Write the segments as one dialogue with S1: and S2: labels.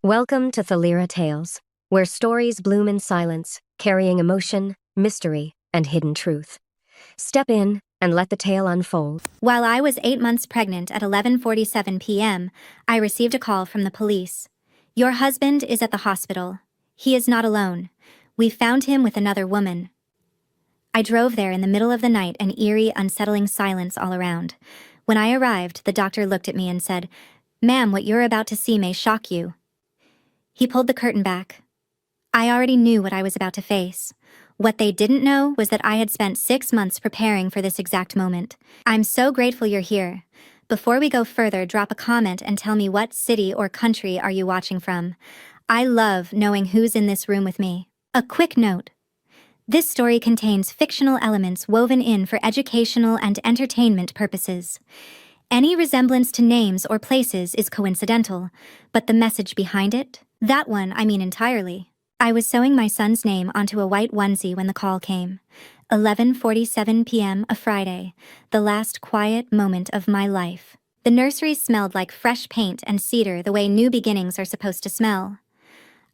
S1: Welcome to Thalira Tales, where stories bloom in silence, carrying emotion, mystery, and hidden truth. Step in and let the tale unfold.
S2: While I was 8 months pregnant at 11:47 p.m., I received a call from the police. Your husband is at the hospital. He is not alone. We found him with another woman. I drove there in the middle of the night, an eerie, unsettling silence all around. When I arrived, the doctor looked at me and said, "Ma'am, what you're about to see may shock you." He pulled the curtain back. I already knew what I was about to face. What they didn't know was that I had spent 6 months preparing for this exact moment. I'm so grateful you're here. Before we go further, drop a comment and tell me what city or country are you watching from. I love knowing who's in this room with me. A quick note. This story contains fictional elements woven in for educational and entertainment purposes. Any resemblance to names or places is coincidental, but the message behind it? That one I mean entirely. I was sewing my son's name onto a white onesie when the call came. 11:47 p.m. a Friday, the last quiet moment of my life. The nursery smelled like fresh paint and cedar, the way new beginnings are supposed to smell.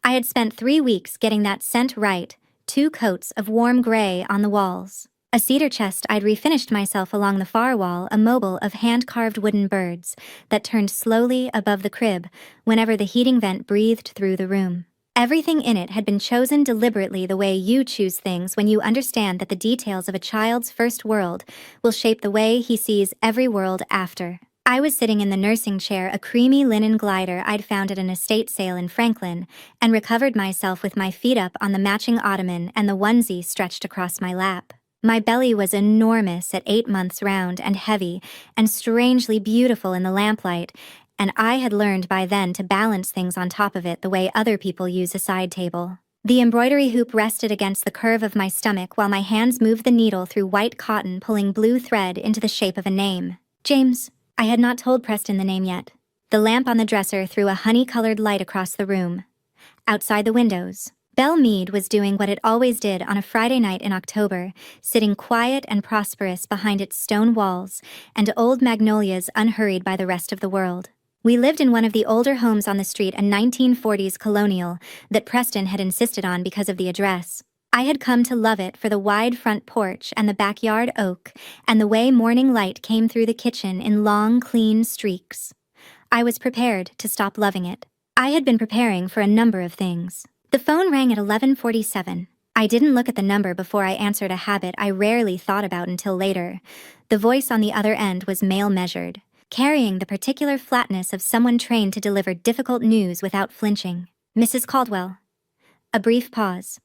S2: I had spent 3 weeks getting that scent right, 2 coats of warm gray on the walls. A cedar chest I'd refinished myself along the far wall, a mobile of hand-carved wooden birds that turned slowly above the crib whenever the heating vent breathed through the room. Everything in it had been chosen deliberately, the way you choose things when you understand that the details of a child's first world will shape the way he sees every world after. I was sitting in the nursing chair, a creamy linen glider I'd found at an estate sale in Franklin, and recovered myself with my feet up on the matching ottoman and the onesie stretched across my lap. My belly was enormous at 8 months, round and heavy, and strangely beautiful in the lamplight, and I had learned by then to balance things on top of it the way other people use a side table. The embroidery hoop rested against the curve of my stomach while my hands moved the needle through white cotton, pulling blue thread into the shape of a name. James. I had not told Preston the name yet. The lamp on the dresser threw a honey-colored light across the room. Outside the windows, Belle Mead was doing what it always did on a Friday night in October, sitting quiet and prosperous behind its stone walls and old magnolias, unhurried by the rest of the world. We lived in one of the older homes on the street, a 1940s colonial that Preston had insisted on because of the address. I had come to love it for the wide front porch and the backyard oak and the way morning light came through the kitchen in long, clean streaks. I was prepared to stop loving it. I had been preparing for a number of things. The phone rang at 11:47. I didn't look at the number before I answered, a habit I rarely thought about until later. The voice on the other end was male-measured, carrying the particular flatness of someone trained to deliver difficult news without flinching. "Mrs. Caldwell." A brief pause.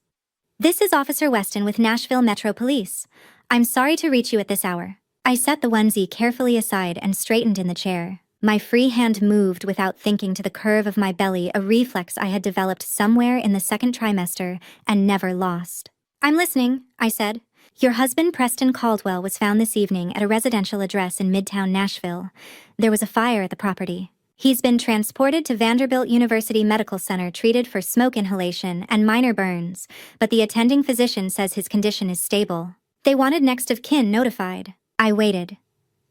S2: "This is Officer Weston with Nashville Metro Police. I'm sorry to reach you at this hour." I set the onesie carefully aside and straightened in the chair. My free hand moved without thinking to the curve of my belly, a reflex I had developed somewhere in the second trimester and never lost. "I'm listening," I said. "Your husband, Preston Caldwell, was found this evening at a residential address in Midtown Nashville. There was a fire at the property. He's been transported to Vanderbilt University Medical Center, treated for smoke inhalation and minor burns, but the attending physician says his condition is stable. They wanted next of kin notified." I waited.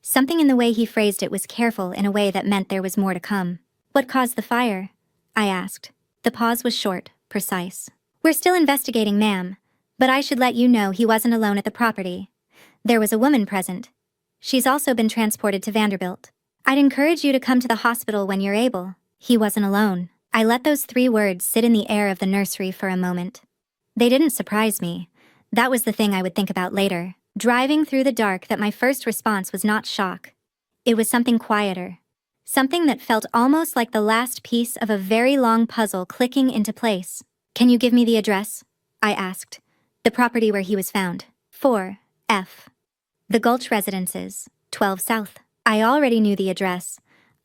S2: Something in the way he phrased it was careful in a way that meant there was more to come. "What caused the fire?" I asked. The pause was short, precise. "We're still investigating, ma'am, but I should let you know he wasn't alone at the property. There was a woman present. She's also been transported to Vanderbilt. I'd encourage you to come to the hospital when you're able." He wasn't alone. I let those 3 words sit in the air of the nursery for a moment. They didn't surprise me. That was the thing I would think about later. Driving through the dark, that my first response was not shock. It was something quieter. Something that felt almost like the last piece of a very long puzzle clicking into place. "Can you give me the address?" I asked. "The property where he was found." 4F. The Gulch Residences, 12 South. I already knew the address.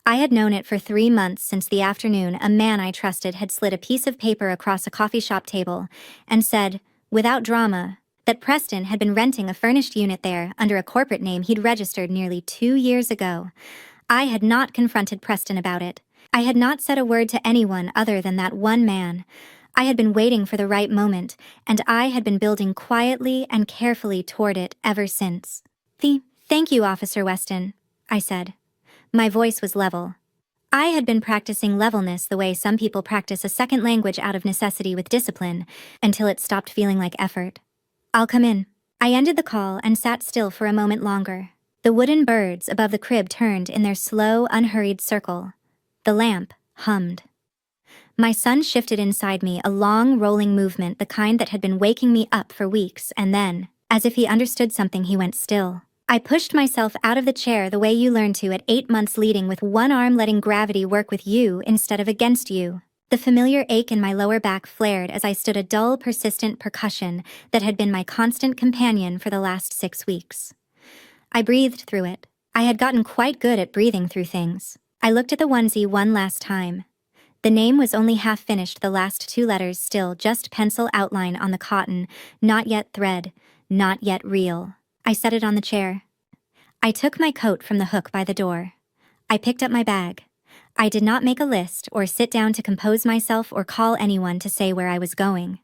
S2: I had known it for 3 months, since the afternoon a man I trusted had slid a piece of paper across a coffee shop table and said, without drama, that Preston had been renting a furnished unit there under a corporate name he'd registered nearly 2 years ago. I had not confronted Preston about it. I had not said a word to anyone other than that one man. I had been waiting for the right moment, and I had been building quietly and carefully toward it ever since. "Thank you, Officer Weston," I said. My voice was level. I had been practicing levelness the way some people practice a second language out of necessity with discipline, until it stopped feeling like effort. "I'll come in." I ended the call and sat still for a moment longer. The wooden birds above the crib turned in their slow, unhurried circle. The lamp hummed. My son shifted inside me, a long, rolling movement, the kind that had been waking me up for weeks, and then, as if he understood something, he went still. I pushed myself out of the chair the way you learn to at 8 months, leading with one arm, letting gravity work with you instead of against you. The familiar ache in my lower back flared as I stood, a dull, persistent percussion that had been my constant companion for the last 6 weeks. I breathed through it. I had gotten quite good at breathing through things. I looked at the onesie one last time. The name was only half finished, the last 2 letters still just pencil outline on the cotton, not yet thread, not yet real. I set it on the chair. I took my coat from the hook by the door. I picked up my bag. I did not make a list or sit down to compose myself or call anyone to say where I was going.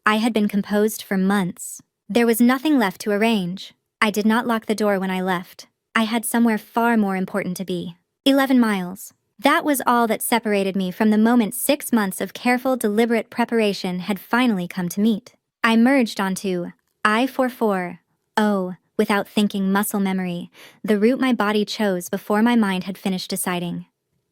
S2: I had been composed for months. There was nothing left to arrange. I did not lock the door when I left. I had somewhere far more important to be. 11 miles. That was all that separated me from the moment 6 months of careful, deliberate preparation had finally come to meet. I merged onto I-44, without thinking, muscle memory, the route my body chose before my mind had finished deciding.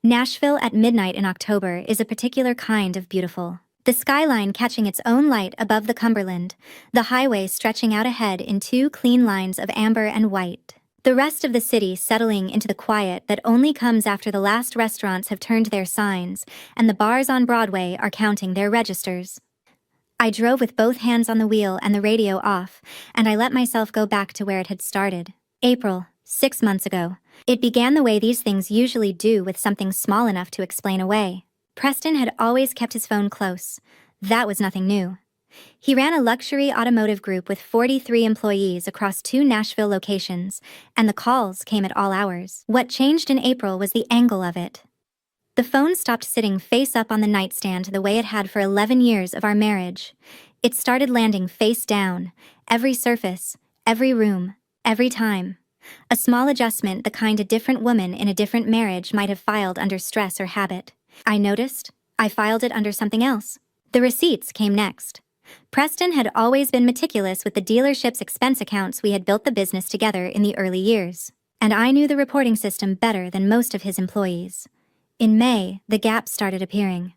S2: Nashville at midnight in October is a particular kind of beautiful. The skyline catching its own light above the Cumberland, the highway stretching out ahead in 2 clean lines of amber and white. The rest of the city settling into the quiet that only comes after the last restaurants have turned their signs and the bars on Broadway are counting their registers. I drove with both hands on the wheel and the radio off, and I let myself go back to where it had started. April, 6 months ago. It began the way these things usually do, with something small enough to explain away. Preston had always kept his phone close. That was nothing new. He ran a luxury automotive group with 43 employees across 2 Nashville locations, and the calls came at all hours. What changed in April was the angle of it. The phone stopped sitting face up on the nightstand the way it had for 11 years of our marriage. It started landing face down, every surface, every room, every time. A small adjustment, the kind a different woman in a different marriage might have filed under stress or habit. I noticed. I filed it under something else. The receipts came next. Preston had always been meticulous with the dealership's expense accounts. We had built the business together in the early years, and I knew the reporting system better than most of his employees. In May, the gaps started appearing.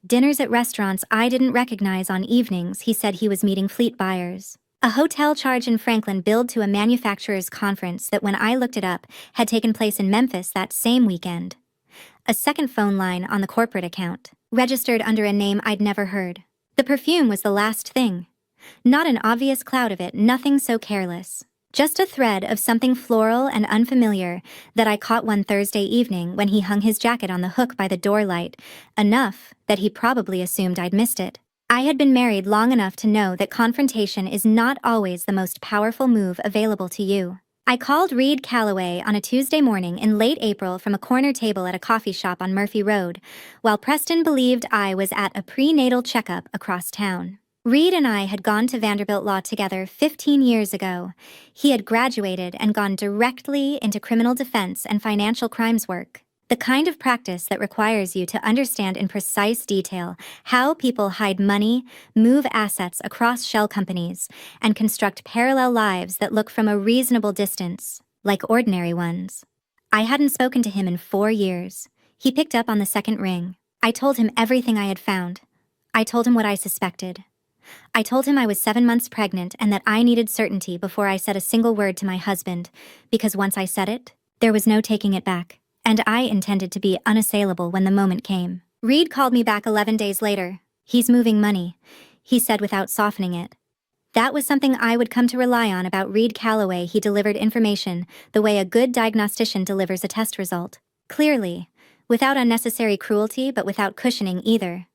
S2: Dinners at restaurants I didn't recognize on evenings he said he was meeting fleet buyers. A hotel charge in Franklin billed to a manufacturer's conference that, when I looked it up, had taken place in Memphis that same weekend. A second phone line on the corporate account, registered under a name I'd never heard. The perfume was the last thing. Not an obvious cloud of it, nothing so careless. Just a thread of something floral and unfamiliar that I caught one Thursday evening when he hung his jacket on the hook by the door light, enough that he probably assumed I'd missed it. I had been married long enough to know that confrontation is not always the most powerful move available to you. I called Reed Calloway on a Tuesday morning in late April from a corner table at a coffee shop on Murphy Road, while Preston believed I was at a prenatal checkup across town. Reed and I had gone to Vanderbilt Law together 15 years ago. He had graduated and gone directly into criminal defense and financial crimes work, the kind of practice that requires you to understand in precise detail how people hide money, move assets across shell companies, and construct parallel lives that look from a reasonable distance, like ordinary ones. I hadn't spoken to him in 4 years. He picked up on the second ring. I told him everything I had found. I told him what I suspected. I told him I was 7 months pregnant and that I needed certainty before I said a single word to my husband, because once I said it, there was no taking it back, and I intended to be unassailable when the moment came. Reed called me back 11 days later. "He's moving money," he said without softening it. That was something I would come to rely on about Reed Calloway. He delivered information the way a good diagnostician delivers a test result. Clearly, without unnecessary cruelty but without cushioning either.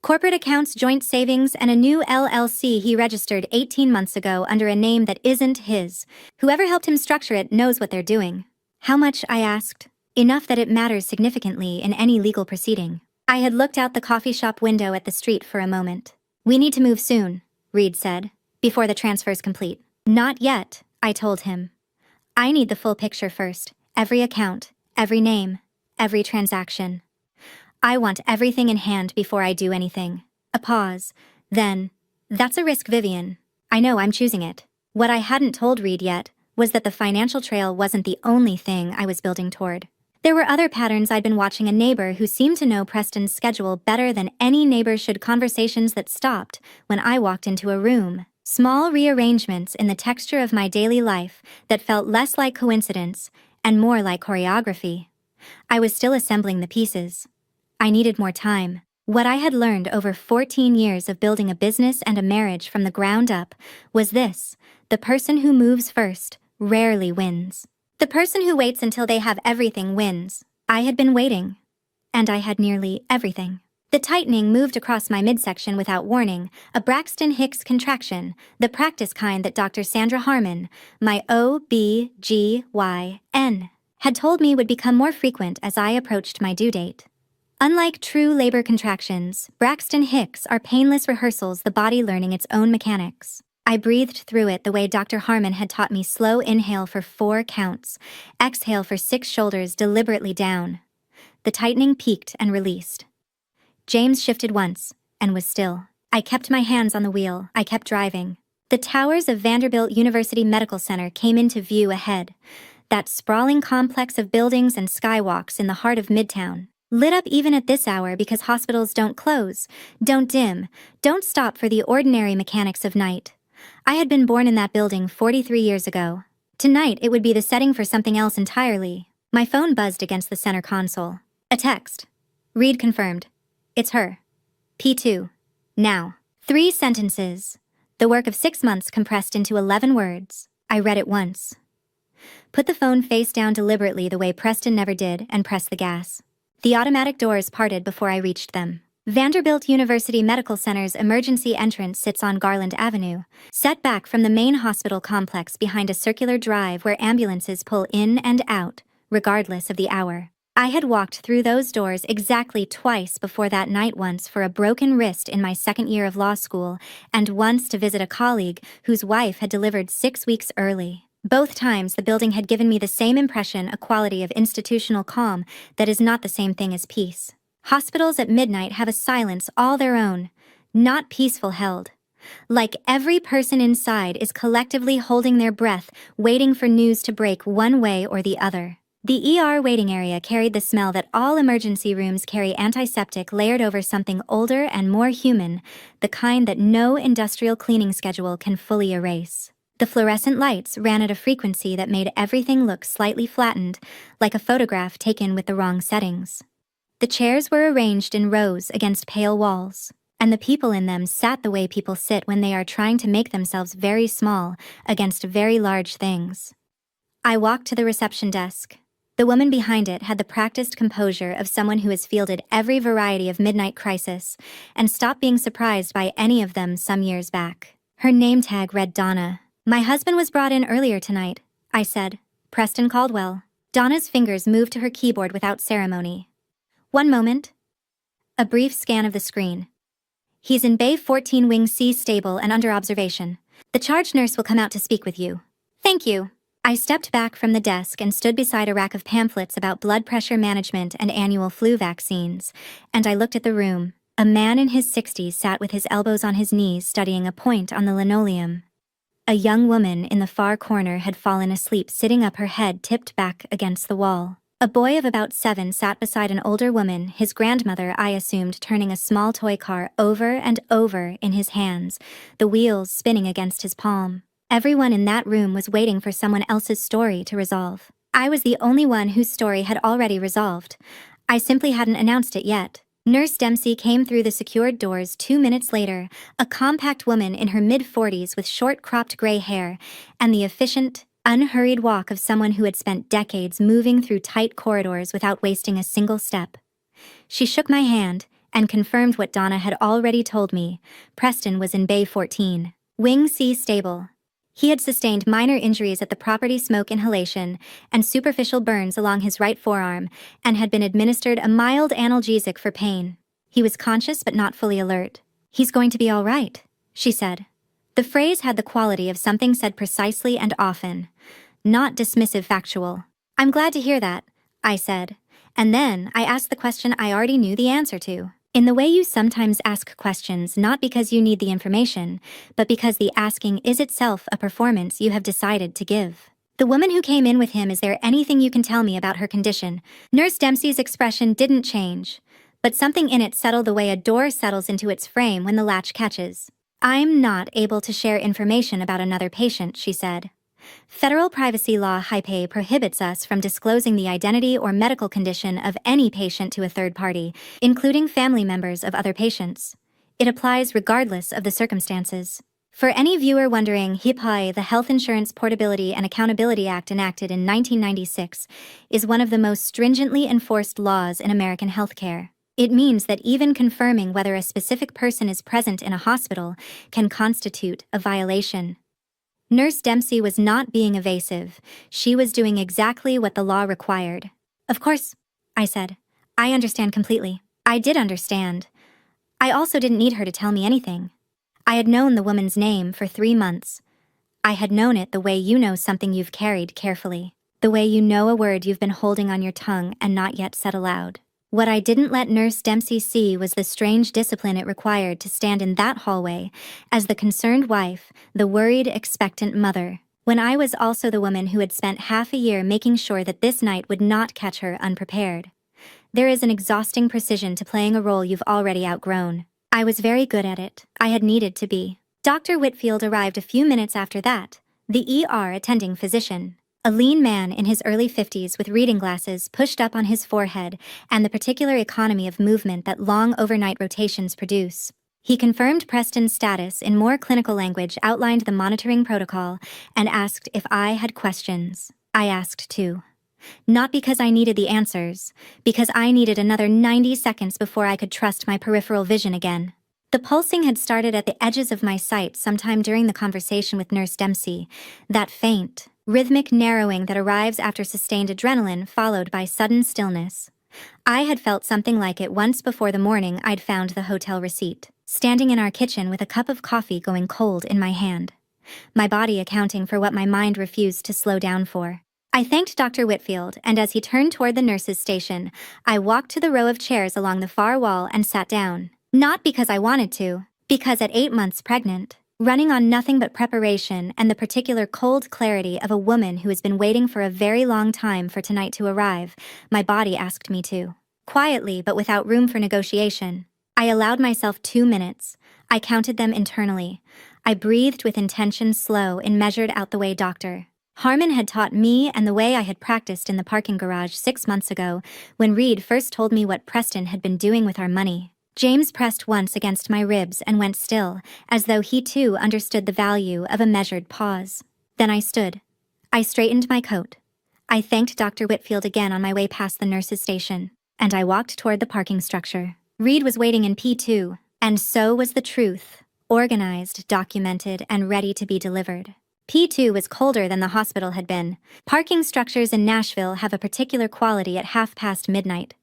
S2: Corporate accounts, joint savings, and a new LLC he registered 18 months ago under a name that isn't his. Whoever helped him structure it knows what they're doing. How much, I asked. Enough that it matters significantly in any legal proceeding. I had looked out the coffee shop window at the street for a moment. "We need to move soon," Reed said, "before the transfer's complete." "Not yet," I told him. "I need the full picture first. Every account, every name, every transaction. I want everything in hand before I do anything. A pause. Then, that's a risk, Vivian. I know, I'm choosing it. What I hadn't told Reed yet was that the financial trail wasn't the only thing I was building toward. There were other patterns. I'd been watching a neighbor who seemed to know Preston's schedule better than any neighbor should. Conversations that stopped when I walked into a room. Small rearrangements in the texture of my daily life that felt less like coincidence and more like choreography. I was still assembling the pieces. I needed more time. What I had learned over 14 years of building a business and a marriage from the ground up was this: the person who moves first rarely wins. The person who waits until they have everything wins. I had been waiting, and I had nearly everything. The tightening moved across my midsection without warning, a Braxton Hicks contraction, the practice kind that Dr. Sandra Harmon, my OB-GYN, had told me would become more frequent as I approached my due date. Unlike true labor contractions, Braxton Hicks are painless rehearsals, the body learning its own mechanics. I breathed through it the way Dr. Harmon had taught me: slow inhale for 4 counts, exhale for 6 shoulders deliberately down. The tightening peaked and released. James shifted once, and was still. I kept my hands on the wheel. I kept driving. The towers of Vanderbilt University Medical Center came into view ahead. That sprawling complex of buildings and skywalks in the heart of Midtown. Lit up even at this hour because hospitals don't close, don't dim, don't stop for the ordinary mechanics of night. I had been born in that building 43 years ago. Tonight it would be the setting for something else entirely. My phone buzzed against the center console. A text. Reed confirmed. It's her. P2. Now. 3 sentences. The work of 6 months compressed into 11 words. I read it once. Put the phone face down deliberately the way Preston never did and press the gas. The automatic doors parted before I reached them. Vanderbilt University Medical Center's emergency entrance sits on Garland Avenue, set back from the main hospital complex behind a circular drive where ambulances pull in and out, regardless of the hour. I had walked through those doors exactly twice before that night, once for a broken wrist in my second year of law school, and once to visit a colleague whose wife had delivered 6 weeks early. Both times the building had given me the same impression, a quality of institutional calm that is not the same thing as peace. Hospitals at midnight have a silence all their own, not peaceful held. Like every person inside is collectively holding their breath, waiting for news to break one way or the other. The ER waiting area carried the smell that all emergency rooms carry: antiseptic layered over something older and more human, the kind that no industrial cleaning schedule can fully erase. The fluorescent lights ran at a frequency that made everything look slightly flattened, like a photograph taken with the wrong settings. The chairs were arranged in rows against pale walls, and the people in them sat the way people sit when they are trying to make themselves very small against very large things. I walked to the reception desk. The woman behind it had the practiced composure of someone who has fielded every variety of midnight crisis and stopped being surprised by any of them some years back. Her name tag read Donna. My husband was brought in earlier tonight, I said. Preston Caldwell. Donna's fingers moved to her keyboard without ceremony. 1 moment. A brief scan of the screen. He's in Bay 14, Wing C, stable and under observation. The charge nurse will come out to speak with you. Thank you. I stepped back from the desk and stood beside a rack of pamphlets about blood pressure management and annual flu vaccines, and I looked at the room. A man in his 60s sat with his elbows on his knees studying a point on the linoleum. A young woman in the far corner had fallen asleep, sitting up, her head tipped back against the wall. A boy of about 7 sat beside an older woman, his grandmother, I assumed, turning a small toy car over and over in his hands, the wheels spinning against his palm. Everyone in that room was waiting for someone else's story to resolve. I was the only one whose story had already resolved. I simply hadn't announced it yet. Nurse Dempsey came through the secured doors 2 minutes later, a compact woman in her mid-40s with short cropped gray hair and the efficient, unhurried walk of someone who had spent decades moving through tight corridors without wasting a single step. She shook my hand and confirmed what Donna had already told me. Preston was in Bay 14, Wing C, stable. He had sustained minor injuries at the property, smoke inhalation, and superficial burns along his right forearm, and had been administered a mild analgesic for pain. He was conscious but not fully alert. He's going to be all right, she said. The phrase had the quality of something said precisely and often, not dismissive factual. I'm glad to hear that, I said, And then I asked the question I already knew the answer to. In the way you sometimes ask questions not because you need the information, but because the asking is itself a performance you have decided to give. The woman who came in with him, is there anything you can tell me about her condition? Nurse Dempsey's expression didn't change, but something in it settled the way a door settles into its frame when the latch catches. I'm not able to share information about another patient, she said. Federal privacy law HIPAA prohibits us from disclosing the identity or medical condition of any patient to a third party, including family members of other patients. It applies regardless of the circumstances. For any viewer wondering, HIPAA, the Health Insurance Portability and Accountability Act enacted in 1996, is one of the most stringently enforced laws in American healthcare. It means that even confirming whether a specific person is present in a hospital can constitute a violation. Nurse Dempsey was not being evasive. She was doing exactly what the law required. Of course, I said. I understand completely. I did understand. I also didn't need her to tell me anything. I had known the woman's name for 3 months. I had known it the way you know something you've carried carefully, the way you know a word you've been holding on your tongue and not yet said aloud. What I didn't let Nurse Dempsey see was the strange discipline it required to stand in that hallway as the concerned wife, the worried, expectant mother, when I was also the woman who had spent half a year making sure that this night would not catch her unprepared. There is an exhausting precision to playing a role you've already outgrown. I was very good at it. I had needed to be. Dr. Whitfield arrived a few minutes after that, the ER attending physician. A lean man in his early 50s with reading glasses pushed up on his forehead and the particular economy of movement that long overnight rotations produce. He confirmed Preston's status in more clinical language, outlined the monitoring protocol, and asked if I had questions. I asked too. Not because I needed the answers, because I needed another 90 seconds before I could trust my peripheral vision again. The pulsing had started at the edges of my sight sometime during the conversation with Nurse Dempsey, that faint, rhythmic narrowing that arrives after sustained adrenaline followed by sudden stillness. I had felt something like it once before the morning I'd found the hotel receipt, standing in our kitchen with a cup of coffee going cold in my hand, my body accounting for what my mind refused to slow down for. I thanked Dr. Whitfield, and as he turned toward the nurse's station, I walked to the row of chairs along the far wall and sat down. Not because I wanted to, because at 8 months pregnant, running on nothing but preparation and the particular cold clarity of a woman who has been waiting for a very long time for tonight to arrive, my body asked me to. Quietly, but without room for negotiation. I allowed myself 2 minutes. I counted them internally. I breathed with intention, slow and measured out the way Dr. Harmon had taught me and the way I had practiced in the parking garage 6 months ago when Reed first told me what Preston had been doing with our money. James pressed once against my ribs and went still, as though he too understood the value of a measured pause. Then I stood. I straightened my coat. I thanked Dr. Whitfield again on my way past the nurse's station, and I walked toward the parking structure. Reed was waiting in P2, and so was the truth, organized, documented, and ready to be delivered. P2 was colder than the hospital had been. Parking structures in Nashville have a particular quality at midnight.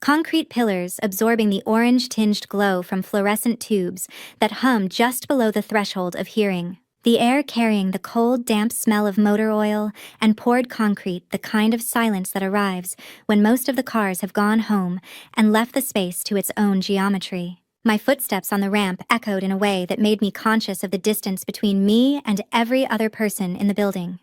S2: Concrete pillars absorbing the orange-tinged glow from fluorescent tubes that hum just below the threshold of hearing. The air carrying the cold, damp smell of motor oil and poured concrete, the kind of silence that arrives when most of the cars have gone home and left the space to its own geometry. My footsteps on the ramp echoed in a way that made me conscious of the distance between me and every other person in the building.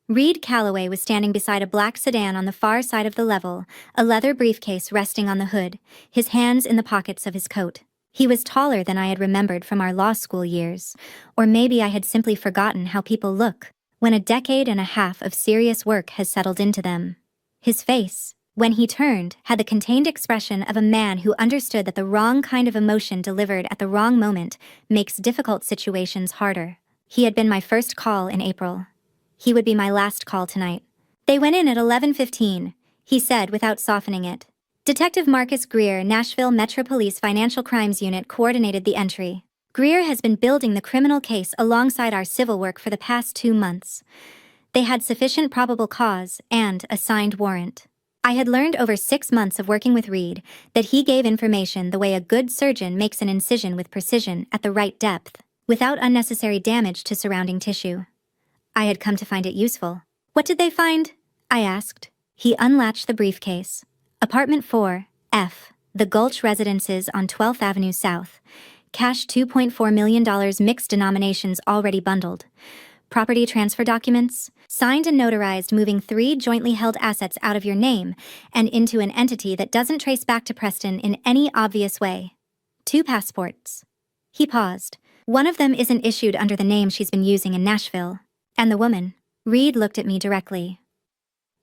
S2: Reed Calloway was standing beside a black sedan on the far side of the level, a leather briefcase resting on the hood, his hands in the pockets of his coat. He was taller than I had remembered from our law school years, or maybe I had simply forgotten how people look when a decade and a half of serious work has settled into them. His face, when he turned, had the contained expression of a man who understood that the wrong kind of emotion delivered at the wrong moment makes difficult situations harder. He had been my first call in April. He would be my last call tonight. They went in at 11:15, he said without softening it. Detective Marcus Greer, Nashville Metro Police Financial Crimes Unit, coordinated the entry. Greer has been building the criminal case alongside our civil work for the past 2 months. They had sufficient probable cause and a signed warrant. I had learned over 6 months of working with Reed that he gave information the way a good surgeon makes an incision with precision at the right depth, without unnecessary damage to surrounding tissue. I had come to find it useful. What did they find? I asked. He unlatched the briefcase. Apartment 4, F, The Gulch Residences on 12th Avenue South. Cash $2.4 million, mixed denominations already bundled. Property transfer documents, signed and notarized, moving 3 jointly held assets out of your name and into an entity that doesn't trace back to Preston in any obvious way. 2 passports. He paused. One of them isn't issued under the name she's been using in Nashville. And the woman. Reed looked at me directly.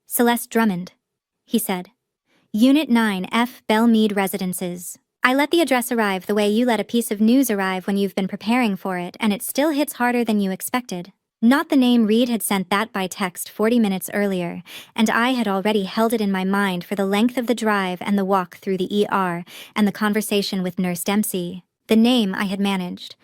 S2: Celeste Drummond, he said. Unit 9 F Belmead Residences. I let the address arrive the way you let a piece of news arrive when you've been preparing for it, and it still hits harder than you expected. Not the name. Reed had sent that by text 40 minutes earlier, and I had already held it in my mind for the length of the drive and the walk through the ER and the conversation with Nurse Dempsey. The name I had managed.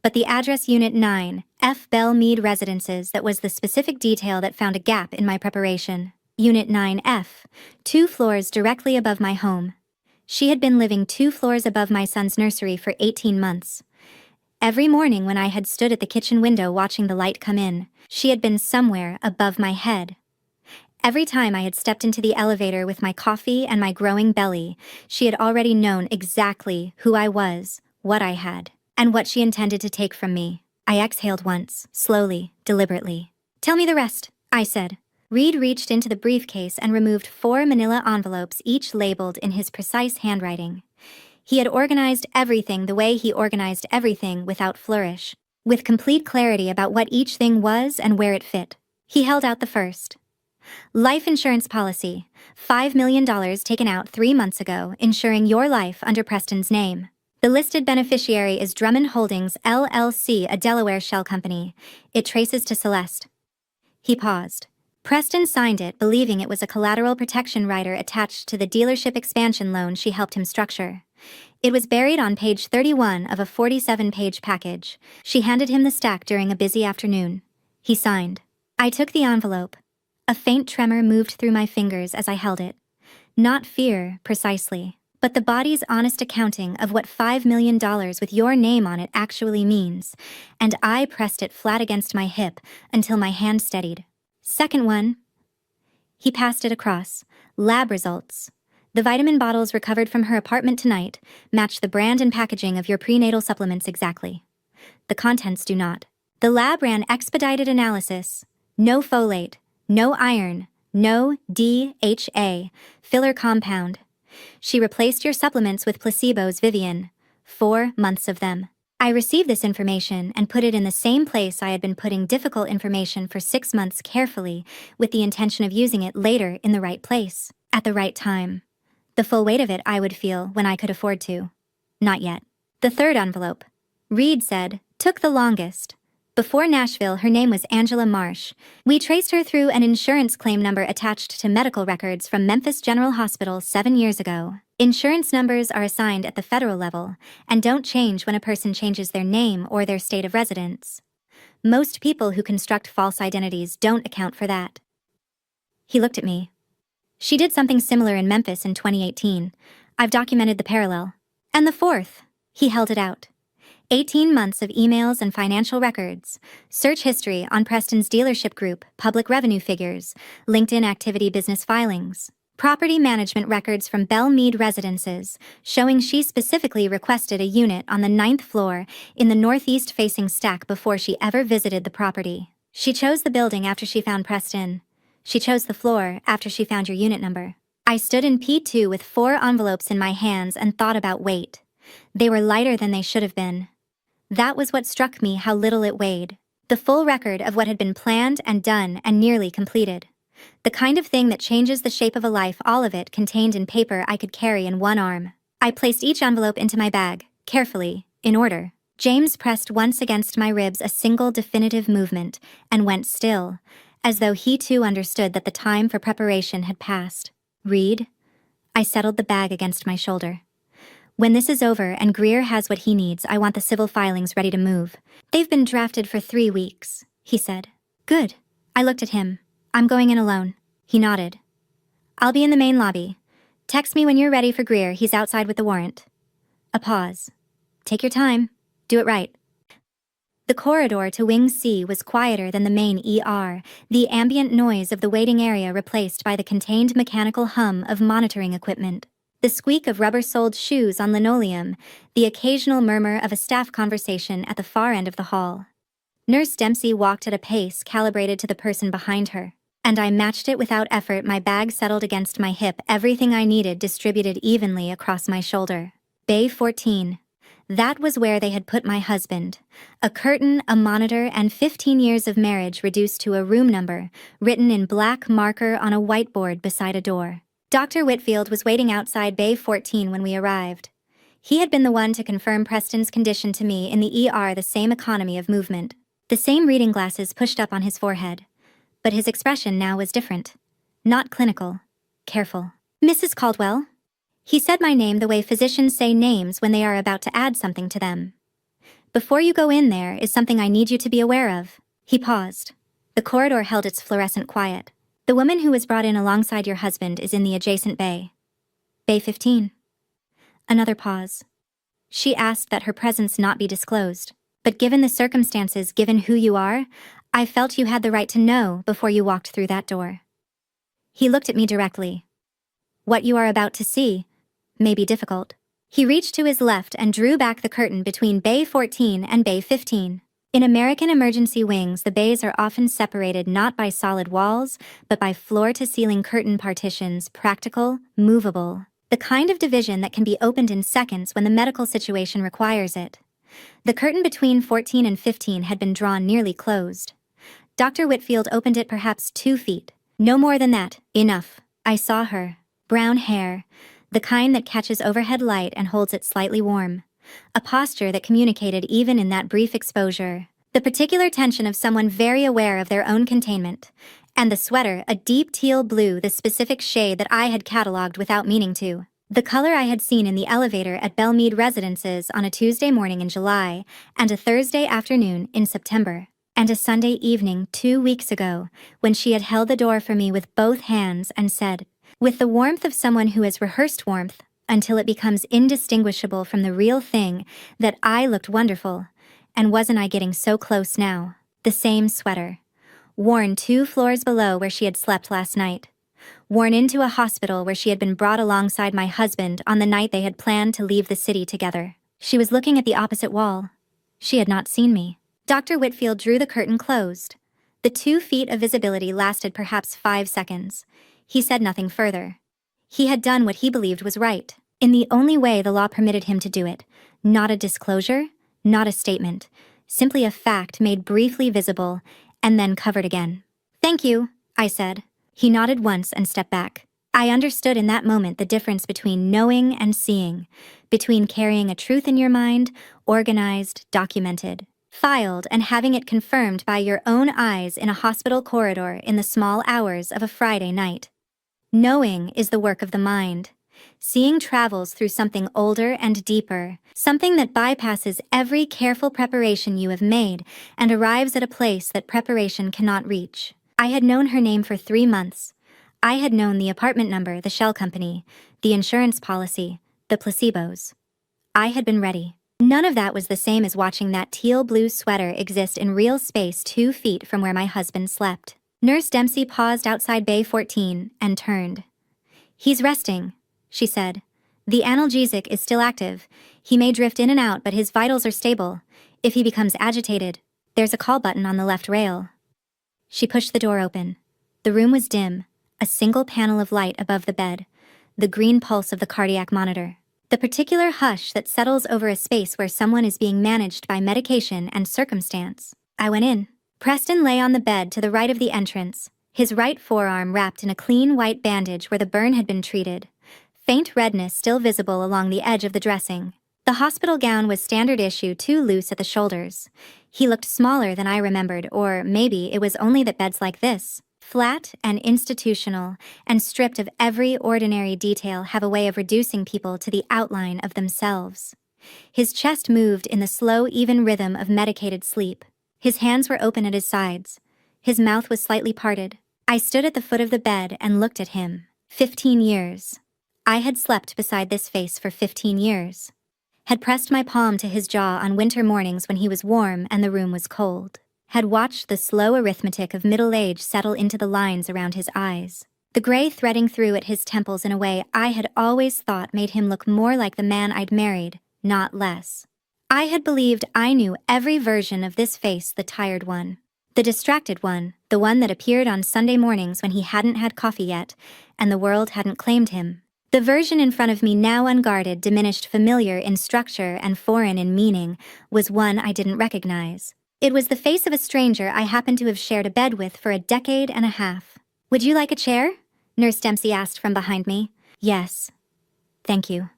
S2: But the address, Unit 9, F Belmead Residences, that was the specific detail that found a gap in my preparation. Unit 9F, 2 floors directly above my home. She had been living 2 floors above my son's nursery for 18 months. Every morning when I had stood at the kitchen window watching the light come in, she had been somewhere above my head. Every time I had stepped into the elevator with my coffee and my growing belly, she had already known exactly who I was, what I had, and what she intended to take from me. I exhaled once, slowly, deliberately. Tell me the rest, I said. Reed reached into the briefcase and removed 4 manila envelopes, each labeled in his precise handwriting. He had organized everything the way he organized everything, without flourish, with complete clarity about what each thing was and where it fit. He held out the first. Life insurance policy, $5 million taken out 3 months ago, insuring your life under Preston's name. The listed beneficiary is Drummond Holdings, LLC, a Delaware shell company. It traces to Celeste. He paused. Preston signed it, believing it was a collateral protection rider attached to the dealership expansion loan she helped him structure. It was buried on page 31 of a 47-page package. She handed him the stack during a busy afternoon. He signed. I took the envelope. A faint tremor moved through my fingers as I held it. Not fear, precisely, but the body's honest accounting of what $5 million with your name on it actually means, and I pressed it flat against my hip until my hand steadied. Second one. He passed it across. Lab results. The vitamin bottles recovered from her apartment tonight match the brand and packaging of your prenatal supplements exactly. The contents do not. The lab ran expedited analysis. No folate, no iron, no DHA, filler compound. She replaced your supplements with placebos, Vivian. 4 months of them. I received this information and put it in the same place I had been putting difficult information for 6 months, carefully, with the intention of using it later in the right place, at the right time. The full weight of it I would feel when I could afford to. Not yet. The third envelope, Reed said, took the longest. Before Nashville, her name was Angela Marsh. We traced her through an insurance claim number attached to medical records from Memphis General Hospital 7 years ago. Insurance numbers are assigned at the federal level and don't change when a person changes their name or their state of residence. Most people who construct false identities don't account for that. He looked at me. She did something similar in Memphis in 2018. I've documented the parallel. And the fourth. He held it out. 18 months of emails and financial records, search history on Preston's dealership group, public revenue figures, LinkedIn activity, business filings, property management records from Belmead Residences, showing she specifically requested a unit on the 9th floor in the northeast-facing stack before she ever visited the property. She chose the building after she found Preston. She chose the floor after she found your unit number. I stood in P2 with 4 envelopes in my hands and thought about weight. They were lighter than they should have been. That was what struck me, how little it weighed. The full record of what had been planned and done and nearly completed. The kind of thing that changes the shape of a life, all of it contained in paper I could carry in one arm. I placed each envelope into my bag, carefully, in order. James pressed once against my ribs, a single definitive movement, and went still, as though he too understood that the time for preparation had passed. Reed? I settled the bag against my shoulder. When this is over and Greer has what he needs, I want the civil filings ready to move. They've been drafted for 3 weeks, he said. Good. I looked at him. I'm going in alone. He nodded. I'll be in the main lobby. Text me when you're ready for Greer. He's outside with the warrant. A pause. Take your time. Do it right. The corridor to Wing C was quieter than the main ER, the ambient noise of the waiting area replaced by the contained mechanical hum of monitoring equipment. The squeak of rubber-soled shoes on linoleum, the occasional murmur of a staff conversation at the far end of the hall. Nurse Dempsey walked at a pace calibrated to the person behind her, and I matched it without effort. My bag settled against my hip, everything I needed distributed evenly across my shoulder. Bay 14. That was where they had put my husband. A curtain, a monitor, and 15 years of marriage reduced to a room number, written in black marker on a whiteboard beside a door. Dr. Whitfield was waiting outside Bay 14 when we arrived. He had been the one to confirm Preston's condition to me in the ER, the same economy of movement. The same reading glasses pushed up on his forehead. But his expression now was different. Not clinical. Careful. "Mrs. Caldwell?" He said my name the way physicians say names when they are about to add something to them. "Before you go in, there is something I need you to be aware of." He paused. The corridor held its fluorescent quiet. "The woman who was brought in alongside your husband is in the adjacent bay. Bay 15. Another pause. "She asked that her presence not be disclosed. But given the circumstances, given who you are, I felt you had the right to know before you walked through that door." He looked at me directly. "What you are about to see may be difficult." He reached to his left and drew back the curtain between Bay 14 and Bay 15. In American emergency wings, the bays are often separated not by solid walls, but by floor-to-ceiling curtain partitions, practical, movable, the kind of division that can be opened in seconds when the medical situation requires it. The curtain between 14 and 15 had been drawn nearly closed. Dr. Whitfield opened it perhaps 2 feet. No more than that. Enough. I saw her. Brown hair, the kind that catches overhead light and holds it slightly warm. A posture that communicated even in that brief exposure. The particular tension of someone very aware of their own containment. And the sweater, a deep teal blue, the specific shade that I had catalogued without meaning to. The color I had seen in the elevator at Belmead Residences on a Tuesday morning in July, and a Thursday afternoon in September, and a Sunday evening 2 weeks ago, when she had held the door for me with both hands and said, with the warmth of someone who has rehearsed warmth until it becomes indistinguishable from the real thing, that I looked wonderful, and wasn't I getting so close now? The same sweater. Worn 2 floors below where she had slept last night. Worn into a hospital where she had been brought alongside my husband on the night they had planned to leave the city together. She was looking at the opposite wall. She had not seen me. Dr. Whitfield drew the curtain closed. The 2 feet of visibility lasted perhaps 5 seconds. He said nothing further. He had done what he believed was right, in the only way the law permitted him to do it. Not a disclosure, not a statement, simply a fact made briefly visible and then covered again. "Thank you," I said. He nodded once and stepped back. I understood in that moment the difference between knowing and seeing, between carrying a truth in your mind, organized, documented, filed, and having it confirmed by your own eyes in a hospital corridor in the small hours of a Friday night. Knowing is the work of the mind. Seeing travels through something older and deeper, something that bypasses every careful preparation you have made and arrives at a place that preparation cannot reach. I had known her name for 3 months. I had known the apartment number, the shell company, the insurance policy, the placebos. I had been ready. None of that was the same as watching that teal blue sweater exist in real space 2 feet from where my husband slept. Nurse Dempsey paused outside Bay 14 and turned. "He's resting," she said. "The analgesic is still active. He may drift in and out, but his vitals are stable. If he becomes agitated, there's a call button on the left rail." She pushed the door open. The room was dim, a single panel of light above the bed, the green pulse of the cardiac monitor. The particular hush that settles over a space where someone is being managed by medication and circumstance. I went in. Preston lay on the bed to the right of the entrance, his right forearm wrapped in a clean white bandage where the burn had been treated, faint redness still visible along the edge of the dressing. The hospital gown was standard issue, too loose at the shoulders. He looked smaller than I remembered, or maybe it was only that beds like this, flat and institutional, and stripped of every ordinary detail, have a way of reducing people to the outline of themselves. His chest moved in the slow, even rhythm of medicated sleep. His hands were open at his sides. His mouth was slightly parted. I stood at the foot of the bed and looked at him. 15 years. I had slept beside this face for 15 years. Had pressed my palm to his jaw on winter mornings when he was warm and the room was cold. Had watched the slow arithmetic of middle age settle into the lines around his eyes. The gray threading through at his temples in a way I had always thought made him look more like the man I'd married, not less. I had believed I knew every version of this face, the tired one, the distracted one, the one that appeared on Sunday mornings when he hadn't had coffee yet, and the world hadn't claimed him. The version in front of me, now unguarded, diminished, familiar in structure and foreign in meaning, was one I didn't recognize. It was the face of a stranger I happened to have shared a bed with for a decade and a half. "Would you like a chair?" Nurse Dempsey asked from behind me. "Yes. Thank you."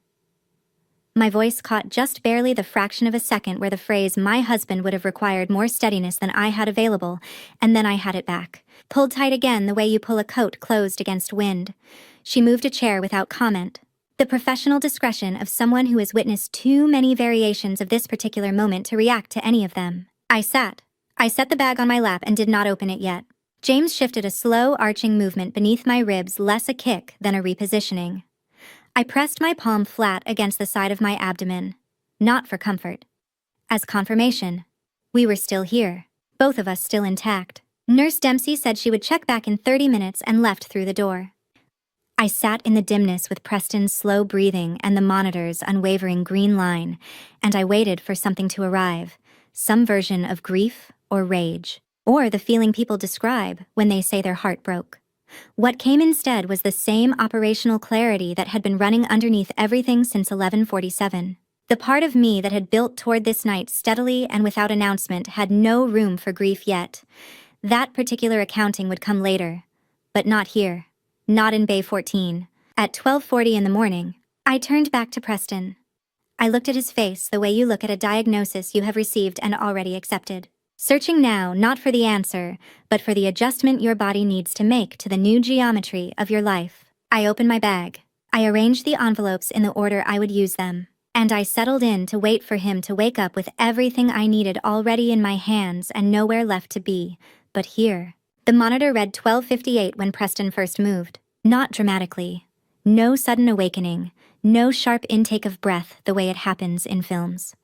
S2: My voice caught just barely the fraction of a second where the phrase "my husband" would have required more steadiness than I had available, and then I had it back. Pulled tight again, the way you pull a coat closed against wind. She moved a chair without comment. The professional discretion of someone who has witnessed too many variations of this particular moment to react to any of them. I sat. I set the bag on my lap and did not open it yet. James shifted a slow, arching movement beneath my ribs, less a kick than a repositioning. I pressed my palm flat against the side of my abdomen. Not for comfort. As confirmation. We were still here. Both of us still intact. Nurse Dempsey said she would check back in 30 minutes and left through the door. I sat in the dimness with Preston's slow breathing and the monitor's unwavering green line, and I waited for something to arrive, some version of grief or rage, or the feeling people describe when they say their heart broke. What came instead was the same operational clarity that had been running underneath everything since 11:47. The part of me that had built toward this night steadily and without announcement had no room for grief yet. That particular accounting would come later, but not here. Not in Bay 14. At 12:40 in the morning, I turned back to Preston. I looked at his face the way you look at a diagnosis you have received and already accepted. Searching now, not for the answer, but for the adjustment your body needs to make to the new geometry of your life. I opened my bag. I arranged the envelopes in the order I would use them. And I settled in to wait for him to wake up with everything I needed already in my hands and nowhere left to be, but here. The monitor read 12:58 when Preston first moved. Not dramatically. No sudden awakening. No sharp intake of breath the way it happens in films.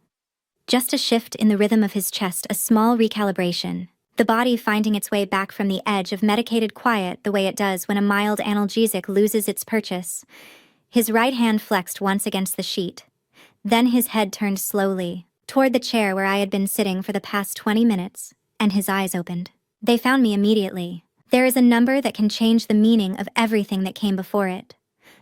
S2: Just a shift in the rhythm of his chest, a small recalibration. The body finding its way back from the edge of medicated quiet the way it does when a mild analgesic loses its purchase. His right hand flexed once against the sheet. Then his head turned slowly, toward the chair where I had been sitting for the past 20 minutes, and his eyes opened. They found me immediately. There is a number that can change the meaning of everything that came before it.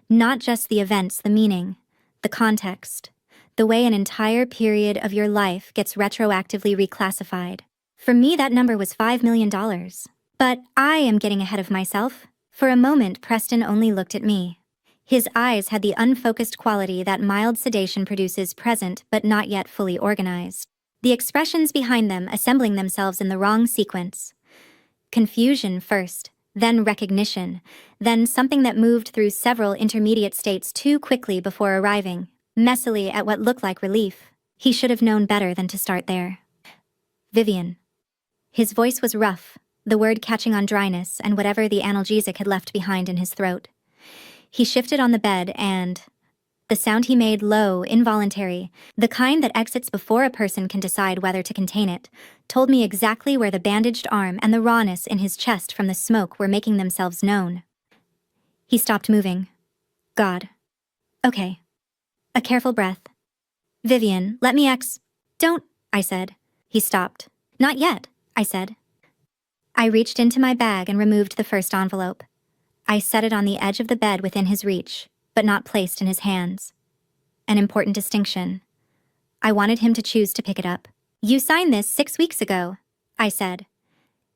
S2: Not just the events, the meaning, the context, the way an entire period of your life gets retroactively reclassified. For me, that number was $5 million. But I am getting ahead of myself. For a moment, Preston only looked at me. His eyes had the unfocused quality that mild sedation produces, present but not yet fully organized. The expressions behind them assembling themselves in the wrong sequence. Confusion first, then recognition, then something that moved through several intermediate states too quickly before arriving, messily at what looked like relief. He should have known better than to start there. Vivian. His voice was rough, the word catching on dryness and whatever the analgesic had left behind in his throat. He shifted on the bed and... the sound he made, low, involuntary, the kind that exits before a person can decide whether to contain it, told me exactly where the bandaged arm and the rawness in his chest from the smoke were making themselves known. He stopped moving. God. Okay. A careful breath. Vivian, let me Don't, I said. He stopped. Not yet, I said. I reached into my bag and removed the first envelope. I set it on the edge of the bed within his reach, but not placed in his hands. An important distinction. I wanted him to choose to pick it up. You signed this 6 weeks ago, I said.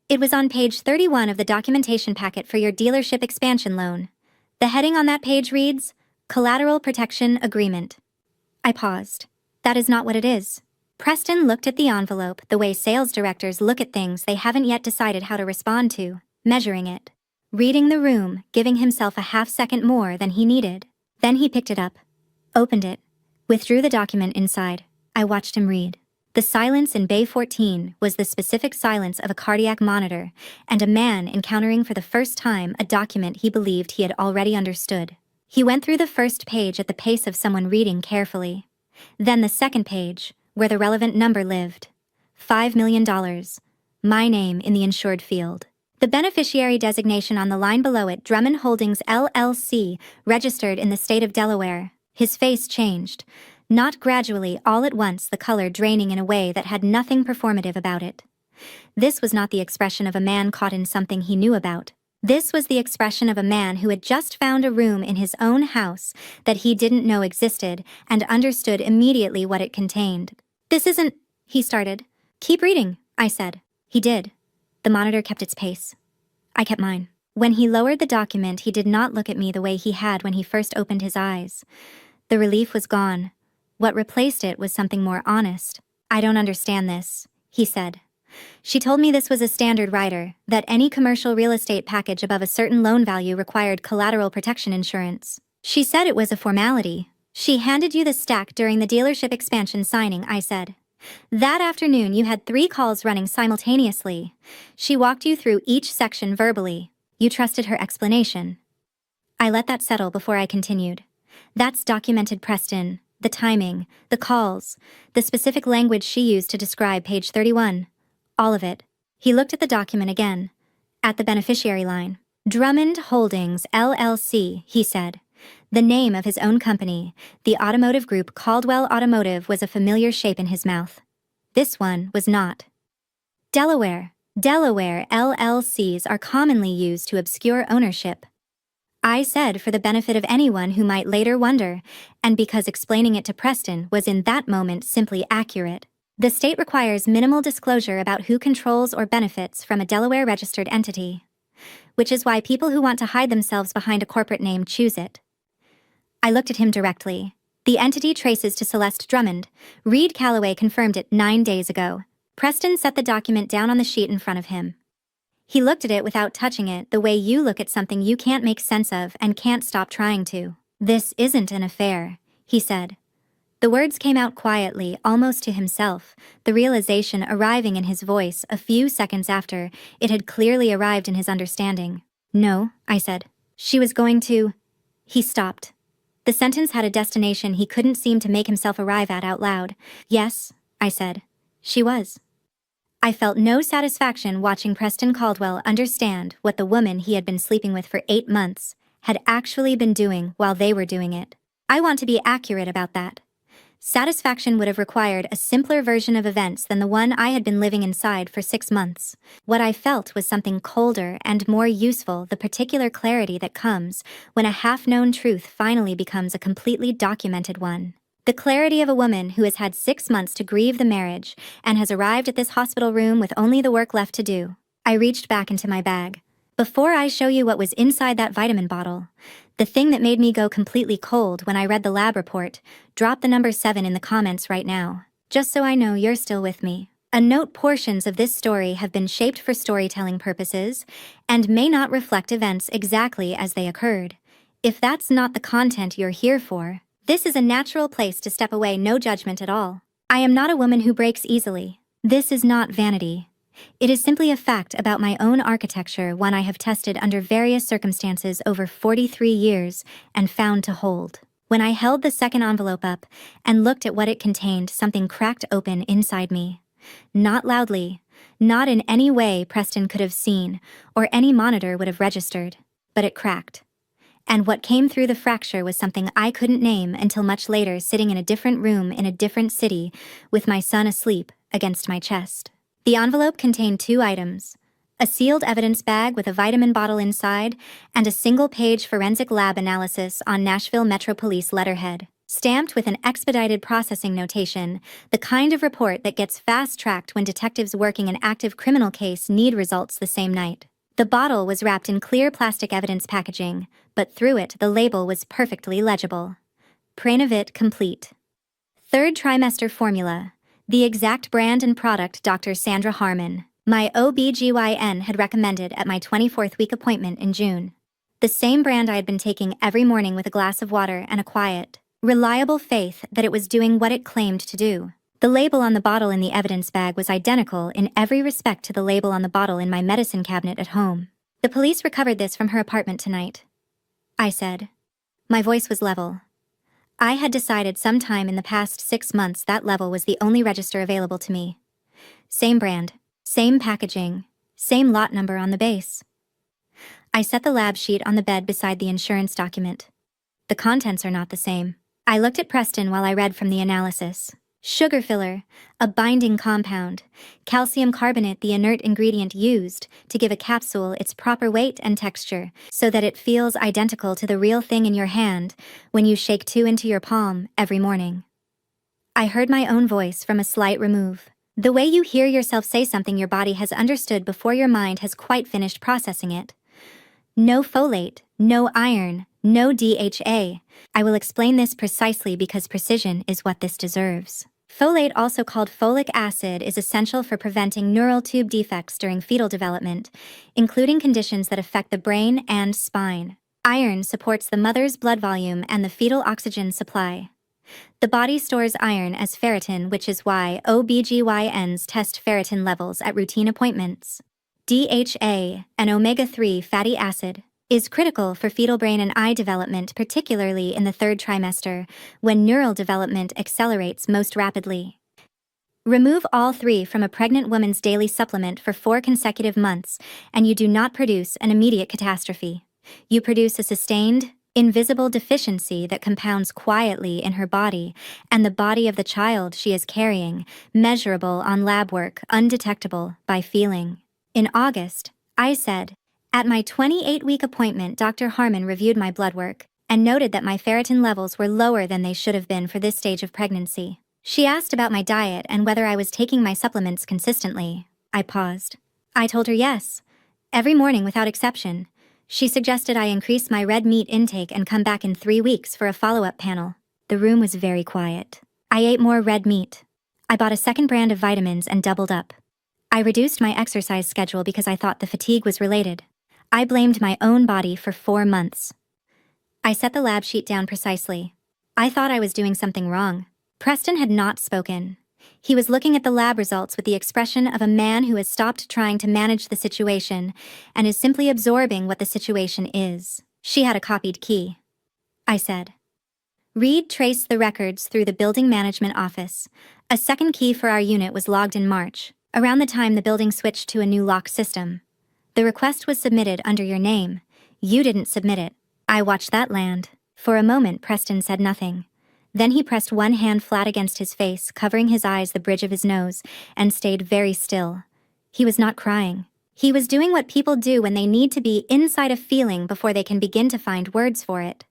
S2: It was on page 31 of the documentation packet for your dealership expansion loan. The heading on that page reads, Collateral Protection Agreement. I paused. That is not what it is. Preston looked at the envelope the way sales directors look at things they haven't yet decided how to respond to, measuring it. Reading the room, giving himself a half-second more than he needed. Then he picked it up, opened it, withdrew the document inside. I watched him read. The silence in Bay 14 was the specific silence of a cardiac monitor and a man encountering for the first time a document he believed he had already understood. He went through the first page at the pace of someone reading carefully. Then the second page, where the relevant number lived. $5 million. My name in the insured field. The beneficiary designation on the line below it, Drummond Holdings LLC, registered in the state of Delaware. His face changed. Not gradually, all at once, the color draining in a way that had nothing performative about it. This was not the expression of a man caught in something he knew about. This was the expression of a man who had just found a room in his own house that he didn't know existed and understood immediately what it contained. "This isn't," he started. "Keep reading," I said. He did. The monitor kept its pace. I kept mine. When he lowered the document, he did not look at me the way he had when he first opened his eyes. The relief was gone. What replaced it was something more honest. "I don't understand this," he said. "She told me this was a standard rider, that any commercial real estate package above a certain loan value required collateral protection insurance. She said it was a formality." "She handed you the stack during the dealership expansion signing," I said. "That afternoon you had 3 calls running simultaneously. She walked you through each section verbally. You trusted her explanation." I let that settle before I continued. "That's documented, Preston. The timing, the calls, the specific language she used to describe page 31. All of it." He looked at the document again. At the beneficiary line. "Drummond Holdings, LLC, he said. The name of his own company, the automotive group Caldwell Automotive, was a familiar shape in his mouth. This one was not. Delaware LLCs are commonly used to obscure ownership. I said, for the benefit of anyone who might later wonder, and because explaining it to Preston was in that moment simply accurate. The state requires minimal disclosure about who controls or benefits from a Delaware-registered entity, which is why people who want to hide themselves behind a corporate name choose it. I looked at him directly. The entity traces to Celeste Drummond. Reed Calloway confirmed it 9 days ago. Preston set the document down on the sheet in front of him. He looked at it without touching it, the way you look at something you can't make sense of and can't stop trying to. "This isn't an affair," he said. The words came out quietly, almost to himself, the realization arriving in his voice a few seconds after it had clearly arrived in his understanding. "No," I said. "She was going to—" He stopped. The sentence had a destination he couldn't seem to make himself arrive at out loud. "Yes," I said. "She was." I felt no satisfaction watching Preston Caldwell understand what the woman he had been sleeping with for 8 months had actually been doing while they were doing it. I want to be accurate about that. Satisfaction would have required a simpler version of events than the one I had been living inside for 6 months. What I felt was something colder and more useful, the particular clarity that comes when a half-known truth finally becomes a completely documented one. The clarity of a woman who has had 6 months to grieve the marriage and has arrived at this hospital room with only the work left to do. I reached back into my bag. "Before I show you what was inside that vitamin bottle, the thing that made me go completely cold when I read the lab report, drop the number 7 in the comments right now, just so I know you're still with me. A note: portions of this story have been shaped for storytelling purposes and may not reflect events exactly as they occurred. If that's not the content you're here for, this is a natural place to step away, no judgment at all. I am not a woman who breaks easily. This is not vanity. It is simply a fact about my own architecture, one I have tested under various circumstances over 43 years and found to hold." When I held the second envelope up and looked at what it contained, something cracked open inside me. Not loudly, not in any way Preston could have seen or any monitor would have registered, but it cracked. And what came through the fracture was something I couldn't name until much later, sitting in a different room in a different city with my son asleep against my chest. The envelope contained 2 items: a sealed evidence bag with a vitamin bottle inside and a single-page forensic lab analysis on Nashville Metro Police letterhead, stamped with an expedited processing notation, the kind of report that gets fast-tracked when detectives working an active criminal case need results the same night. The bottle was wrapped in clear plastic evidence packaging, but through it the label was perfectly legible. Pranavit Complete. 3rd trimester formula. The exact brand and product Dr. Sandra Harmon, my OB/GYN, had recommended at my 24th week appointment in June. The same brand I had been taking every morning with a glass of water and a quiet, reliable faith that it was doing what it claimed to do. The label on the bottle in the evidence bag was identical in every respect to the label on the bottle in my medicine cabinet at home. "The police recovered this from her apartment tonight," I said. My voice was level. I had decided sometime in the past 6 months that level was the only register available to me. Same brand, same packaging, same lot number on the base. I set the lab sheet on the bed beside the insurance document. The contents are not the same. I looked at Preston while I read from the analysis. Sugar filler, a binding compound. Calcium carbonate, the inert ingredient used to give a capsule its proper weight and texture so that it feels identical to the real thing in your hand when you shake 2 into your palm every morning. I heard my own voice from a slight remove. The way you hear yourself say something your body has understood before your mind has quite finished processing it. No folate, no iron, no DHA. I will explain this precisely because precision is what this deserves. Folate, also called folic acid, is essential for preventing neural tube defects during fetal development, including conditions that affect the brain and spine. Iron supports the mother's blood volume and the fetal oxygen supply. The body stores iron as ferritin, which is why OBGYNs test ferritin levels at routine appointments. DHA, an omega-3 fatty acid, is critical for fetal brain and eye development, particularly in the 3rd trimester, when neural development accelerates most rapidly. Remove all 3 from a pregnant woman's daily supplement for 4 consecutive months, and you do not produce an immediate catastrophe. You produce a sustained, invisible deficiency that compounds quietly in her body and the body of the child she is carrying, measurable on lab work, undetectable by feeling. In August, I said, at my 28-week appointment, Dr. Harmon reviewed my blood work and noted that my ferritin levels were lower than they should have been for this stage of pregnancy. She asked about my diet and whether I was taking my supplements consistently. I paused. I told her yes, every morning without exception. She suggested I increase my red meat intake and come back in 3 weeks for a follow-up panel. The room was very quiet. I ate more red meat. I bought a second brand of vitamins and doubled up. I reduced my exercise schedule because I thought the fatigue was related. I blamed my own body for 4 months. I set the lab sheet down precisely. I thought I was doing something wrong. Preston had not spoken. He was looking at the lab results with the expression of a man who has stopped trying to manage the situation and is simply absorbing what the situation is. She had a copied key. I said. Read traced the records through the building management office. A second key for our unit was logged in March, around the time the building switched to a new lock system. The request was submitted under your name. You didn't submit it. I watched that land. For a moment, Preston said nothing. Then he pressed one hand flat against his face, covering his eyes the bridge of his nose, and stayed very still. He was not crying. He was doing what people do when they need to be inside a feeling before they can begin to find words for it.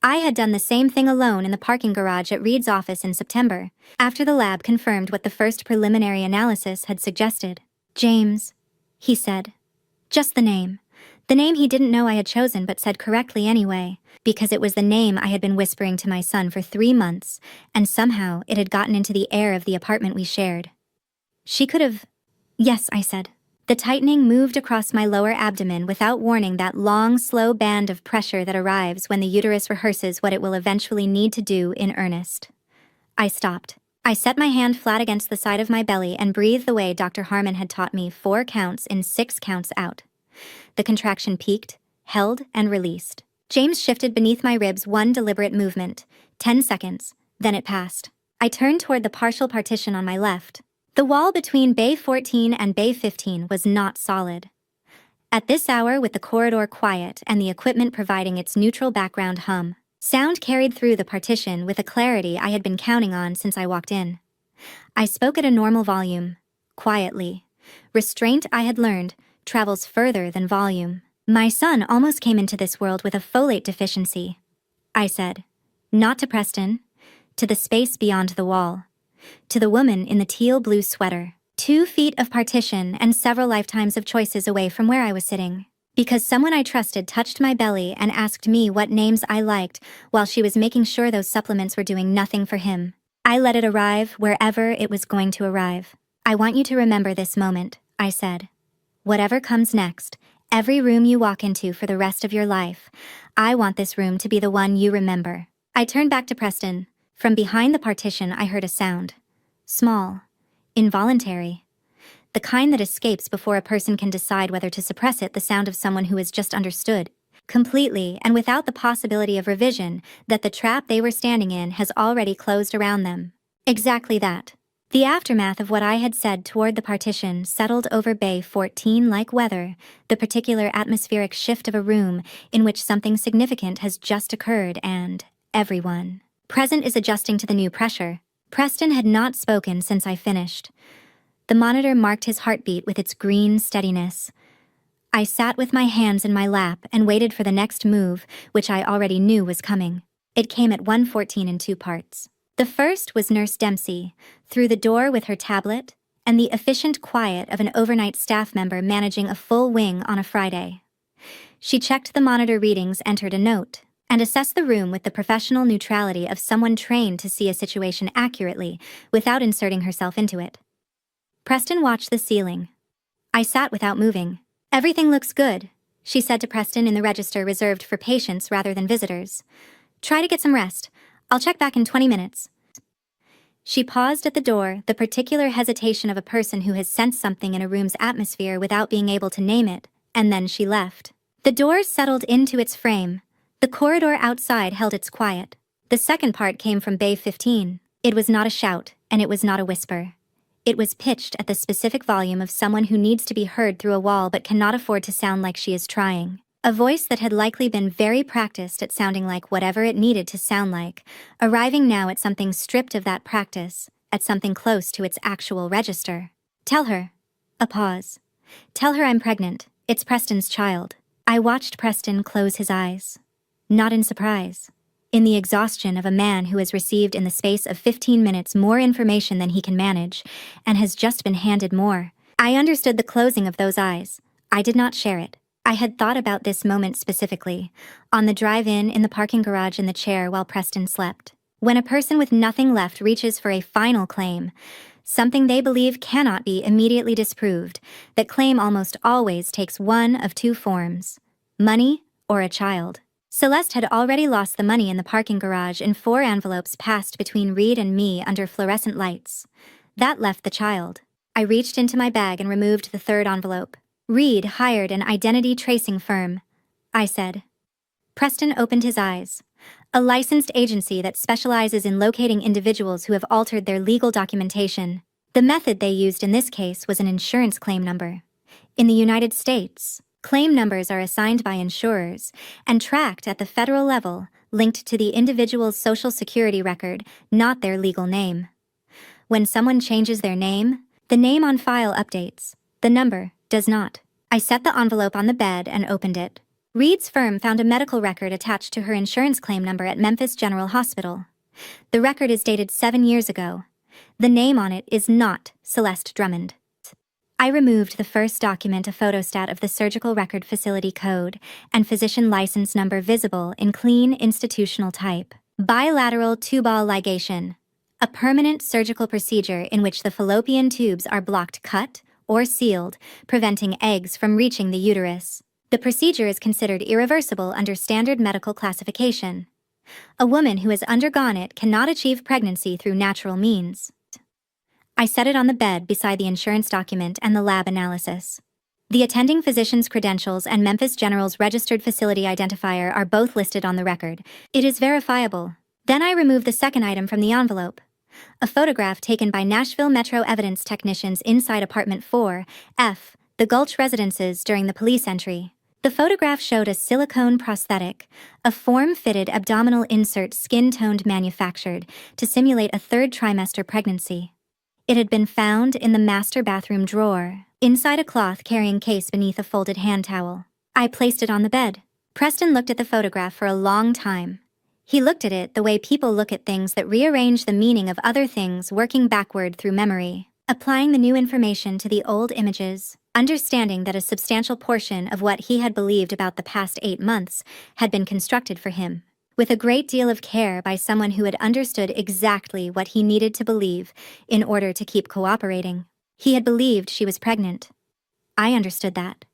S2: I had done the same thing alone in the parking garage at Reed's office in September, after the lab confirmed what the first preliminary analysis had suggested. James, he said. Just the name. The name he didn't know I had chosen but said correctly anyway, because it was the name I had been whispering to my son for 3 months, and somehow it had gotten into the air of the apartment we shared. She could have... Yes, I said. The tightening moved across my lower abdomen without warning that long, slow band of pressure that arrives when the uterus rehearses what it will eventually need to do in earnest. I stopped. I set my hand flat against the side of my belly and breathed the way Dr. Harmon had taught me, 4 counts in, 6 counts out. The contraction peaked, held, and released. James shifted beneath my ribs, one deliberate movement. 10 seconds, then it passed. I turned toward the partial partition on my left. The wall between Bay 14 and Bay 15 was not solid. At this hour, with the corridor quiet and the equipment providing its neutral background hum, sound carried through the partition with a clarity I had been counting on since I walked in. I spoke at a normal volume, quietly. Restraint, I had learned, travels further than volume. My son almost came into this world with a folate deficiency, I said. Not to Preston, to the space beyond the wall. To the woman in the teal-blue sweater. 2 feet of partition and several lifetimes of choices away from where I was sitting. Because someone I trusted touched my belly and asked me what names I liked while she was making sure those supplements were doing nothing for him. I let it arrive wherever it was going to arrive. I want you to remember this moment, I said. Whatever comes next, every room you walk into for the rest of your life, I want this room to be the one you remember. I turned back to Preston. From behind the partition, I heard a sound. Small. Involuntary. The kind that escapes before a person can decide whether to suppress it, the sound of someone who has just understood. completely and without the possibility of revision, that the trap they were standing in has already closed around them. Exactly that. The aftermath of what I had said toward the partition settled over Bay 14 like weather, the particular atmospheric shift of a room in which something significant has just occurred and everyone present is adjusting to the new pressure. Preston had not spoken since I finished. The monitor marked his heartbeat with its green steadiness. I sat with my hands in my lap and waited for the next move, which I already knew was coming. It came at 1:14 in 2 parts. The first was Nurse Dempsey, through the door with her tablet, and the efficient quiet of an overnight staff member managing a full wing on a Friday. She checked the monitor readings, entered a note, and assessed the room with the professional neutrality of someone trained to see a situation accurately without inserting herself into it. Preston watched the ceiling. I sat without moving. "Everything looks good," she said to Preston in the register reserved for patients rather than visitors. "Try to get some rest. I'll check back in 20 minutes. She paused at the door, the particular hesitation of a person who has sensed something in a room's atmosphere without being able to name it, and then she left. The door settled into its frame. The corridor outside held its quiet. The second part came from Bay 15. It was not a shout, and it was not a whisper. It was pitched at the specific volume of someone who needs to be heard through a wall but cannot afford to sound like she is trying. A voice that had likely been very practiced at sounding like whatever it needed to sound like, arriving now at something stripped of that practice, at something close to its actual register. "Tell her." A pause. "Tell her I'm pregnant. It's Preston's child." I watched Preston close his eyes. Not in surprise. In the exhaustion of a man who has received in the space of 15 minutes more information than he can manage, and has just been handed more. I understood the closing of those eyes. I did not share it. I had thought about this moment specifically, on the drive-in in the parking garage in the chair while Preston slept. When a person with nothing left reaches for a final claim, something they believe cannot be immediately disproved, that claim almost always takes one of 2 forms: money or a child. Celeste had already lost the money in the parking garage in 4 envelopes passed between Reed and me under fluorescent lights. That left the child. I reached into my bag and removed the 3rd envelope. "Reed hired an identity tracing firm," I said. Preston opened his eyes. "A licensed agency that specializes in locating individuals who have altered their legal documentation. The method they used in this case was an insurance claim number. In the United States, claim numbers are assigned by insurers and tracked at the federal level, linked to the individual's social security record, not their legal name. When someone changes their name, the name on file updates. The number does not." I set the envelope on the bed and opened it. Reed's firm found a medical record attached to her insurance claim number at Memphis General Hospital. The record is dated 7 years ago. The name on it is not Celeste Drummond. I removed the first document, a photostat of the surgical record facility code and physician license number visible in clean institutional type. Bilateral tubal ligation. A permanent surgical procedure in which the fallopian tubes are blocked cut or sealed, preventing eggs from reaching the uterus. The procedure is considered irreversible under standard medical classification. A woman who has undergone it cannot achieve pregnancy through natural means. I set it on the bed beside the insurance document and the lab analysis. The attending physician's credentials and Memphis General's registered facility identifier are both listed on the record. It is verifiable. Then I remove the second item from the envelope. A photograph taken by Nashville Metro evidence technicians inside apartment 4F, the Gulch residences during the police entry. The photograph showed a silicone prosthetic, a form-fitted abdominal insert skin-toned manufactured to simulate a 3rd trimester pregnancy. It had been found in the master bathroom drawer, inside a cloth-carrying case beneath a folded hand towel. I placed it on the bed. Preston looked at the photograph for a long time. He looked at it the way people look at things that rearrange the meaning of other things, working backward through memory, applying the new information to the old images, understanding that a substantial portion of what he had believed about the past 8 months had been constructed for him, with a great deal of care by someone who had understood exactly what he needed to believe in order to keep cooperating. He had believed she was pregnant. I understood that.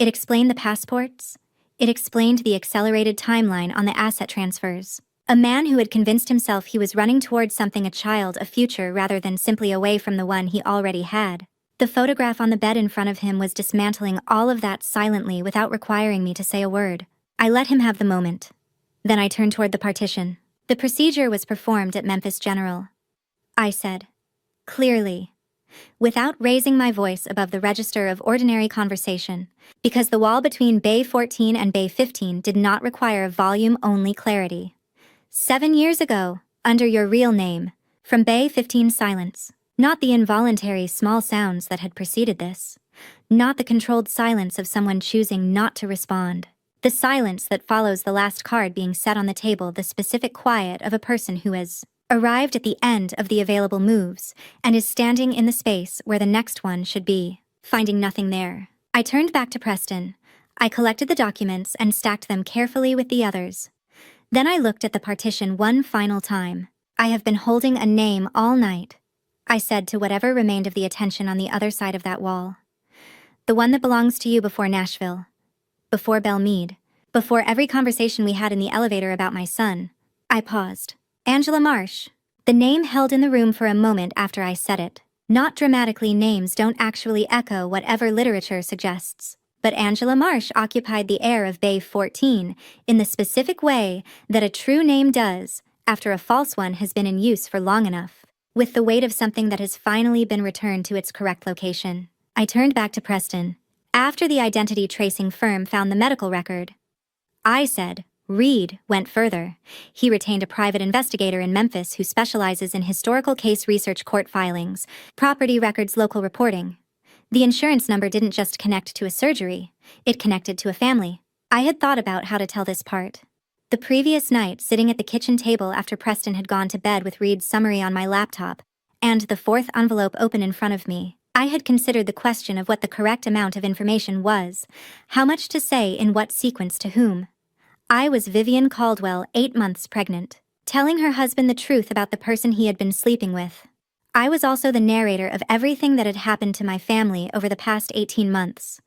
S2: It explained the passports. It explained the accelerated timeline on the asset transfers. A man who had convinced himself he was running towards something, a child, a future, rather than simply away from the one he already had. The photograph on the bed in front of him was dismantling all of that silently without requiring me to say a word. I let him have the moment. Then I turned toward the partition. The procedure was performed at Memphis General. I said, clearly, without raising my voice above the register of ordinary conversation, because the wall between Bay 14 and Bay 15 did not require volume-only clarity. 7 years ago, under your real name, from Bay 15 silence, not the involuntary small sounds that had preceded this, not the controlled silence of someone choosing not to respond, the silence that follows the last card being set on the table, the specific quiet of a person who has arrived at the end of the available moves and is standing in the space where the next one should be, finding nothing there. I turned back to Preston. I collected the documents and stacked them carefully with the others. Then I looked at the partition one final time. I have been holding a name all night, I said to whatever remained of the attention on the other side of that wall. The one that belongs to you before Nashville, before Belmead, before every conversation we had in the elevator about my son. I paused. Angela Marsh. The name held in the room for a moment after I said it. Not dramatically, names don't actually echo whatever literature suggests. But Angela Marsh occupied the air of Bay 14 in the specific way that a true name does after a false one has been in use for long enough, with the weight of something that has finally been returned to its correct location. I turned back to Preston. After the identity tracing firm found the medical record, I said, Reed went further. He retained a private investigator in Memphis who specializes in historical case research, court filings, property records, local reporting. The insurance number didn't just connect to a surgery, it connected to a family. I had thought about how to tell this part. The previous night, sitting at the kitchen table after Preston had gone to bed with Reed's summary on my laptop, and the fourth envelope open in front of me, I had considered the question of what the correct amount of information was, how much to say in what sequence to whom. I was Vivian Caldwell, 8 months pregnant, telling her husband the truth about the person he had been sleeping with. I was also the narrator of everything that had happened to my family over the past 18 months.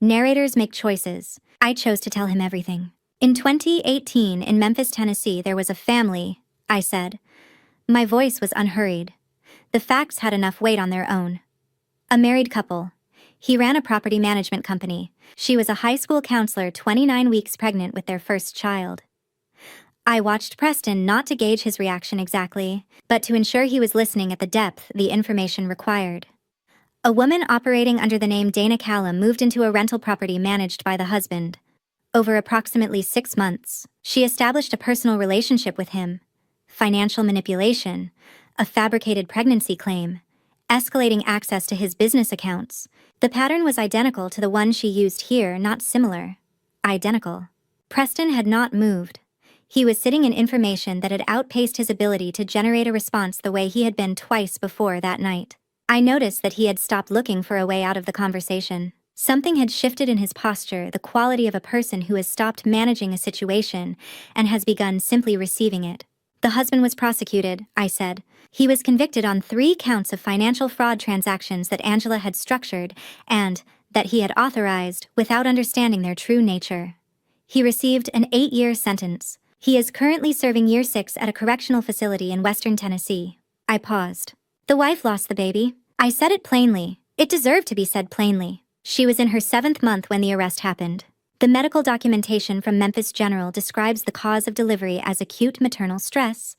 S2: Narrators make choices. I chose to tell him everything. In 2018, in Memphis, Tennessee, there was a family, I said. My voice was unhurried. The facts had enough weight on their own. A married couple. He ran a property management company. She was a high school counselor, 29 weeks pregnant with their first child. I watched Preston not to gauge his reaction exactly, but to ensure he was listening at the depth the information required. A woman operating under the name Dana Callum moved into a rental property managed by the husband. Over approximately 6 months, she established a personal relationship with him. Financial manipulation, a fabricated pregnancy claim, escalating access to his business accounts. The pattern was identical to the one she used here, not similar. Identical. Preston had not moved. He was sitting in information that had outpaced his ability to generate a response the way he had been twice before that night. I noticed that he had stopped looking for a way out of the conversation. Something had shifted in his posture, the quality of a person who has stopped managing a situation and has begun simply receiving it. The husband was prosecuted, I said. He was convicted on 3 counts of financial fraud transactions that Angela had structured and that he had authorized without understanding their true nature. He received an 8-year sentence. He is currently serving year 6 at a correctional facility in western Tennessee. I paused. The wife lost the baby. I said it plainly. It deserved to be said plainly. She was in her 7th month when the arrest happened. The medical documentation from Memphis General describes the cause of delivery as acute maternal stress.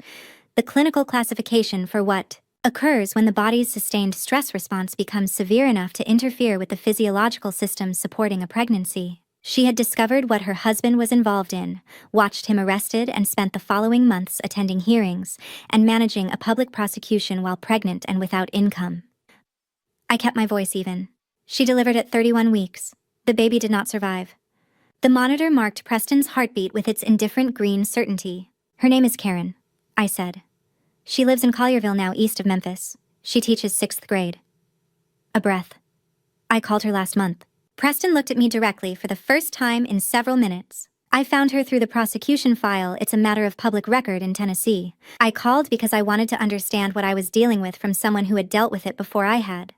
S2: The clinical classification for what occurs when the body's sustained stress response becomes severe enough to interfere with the physiological systems supporting a pregnancy. She had discovered what her husband was involved in, watched him arrested, and spent the following months attending hearings and managing a public prosecution while pregnant and without income. I kept my voice even. She delivered at 31 weeks. The baby did not survive. The monitor marked Preston's heartbeat with its indifferent green certainty. Her name is Karen, I said. She lives in Collierville now, east of Memphis. She teaches 6th grade. A breath. I called her last month. Preston looked at me directly for the first time in several minutes. I found her through the prosecution file. It's a matter of public record in Tennessee. I called because I wanted to understand what I was dealing with from someone who had dealt with it before I had.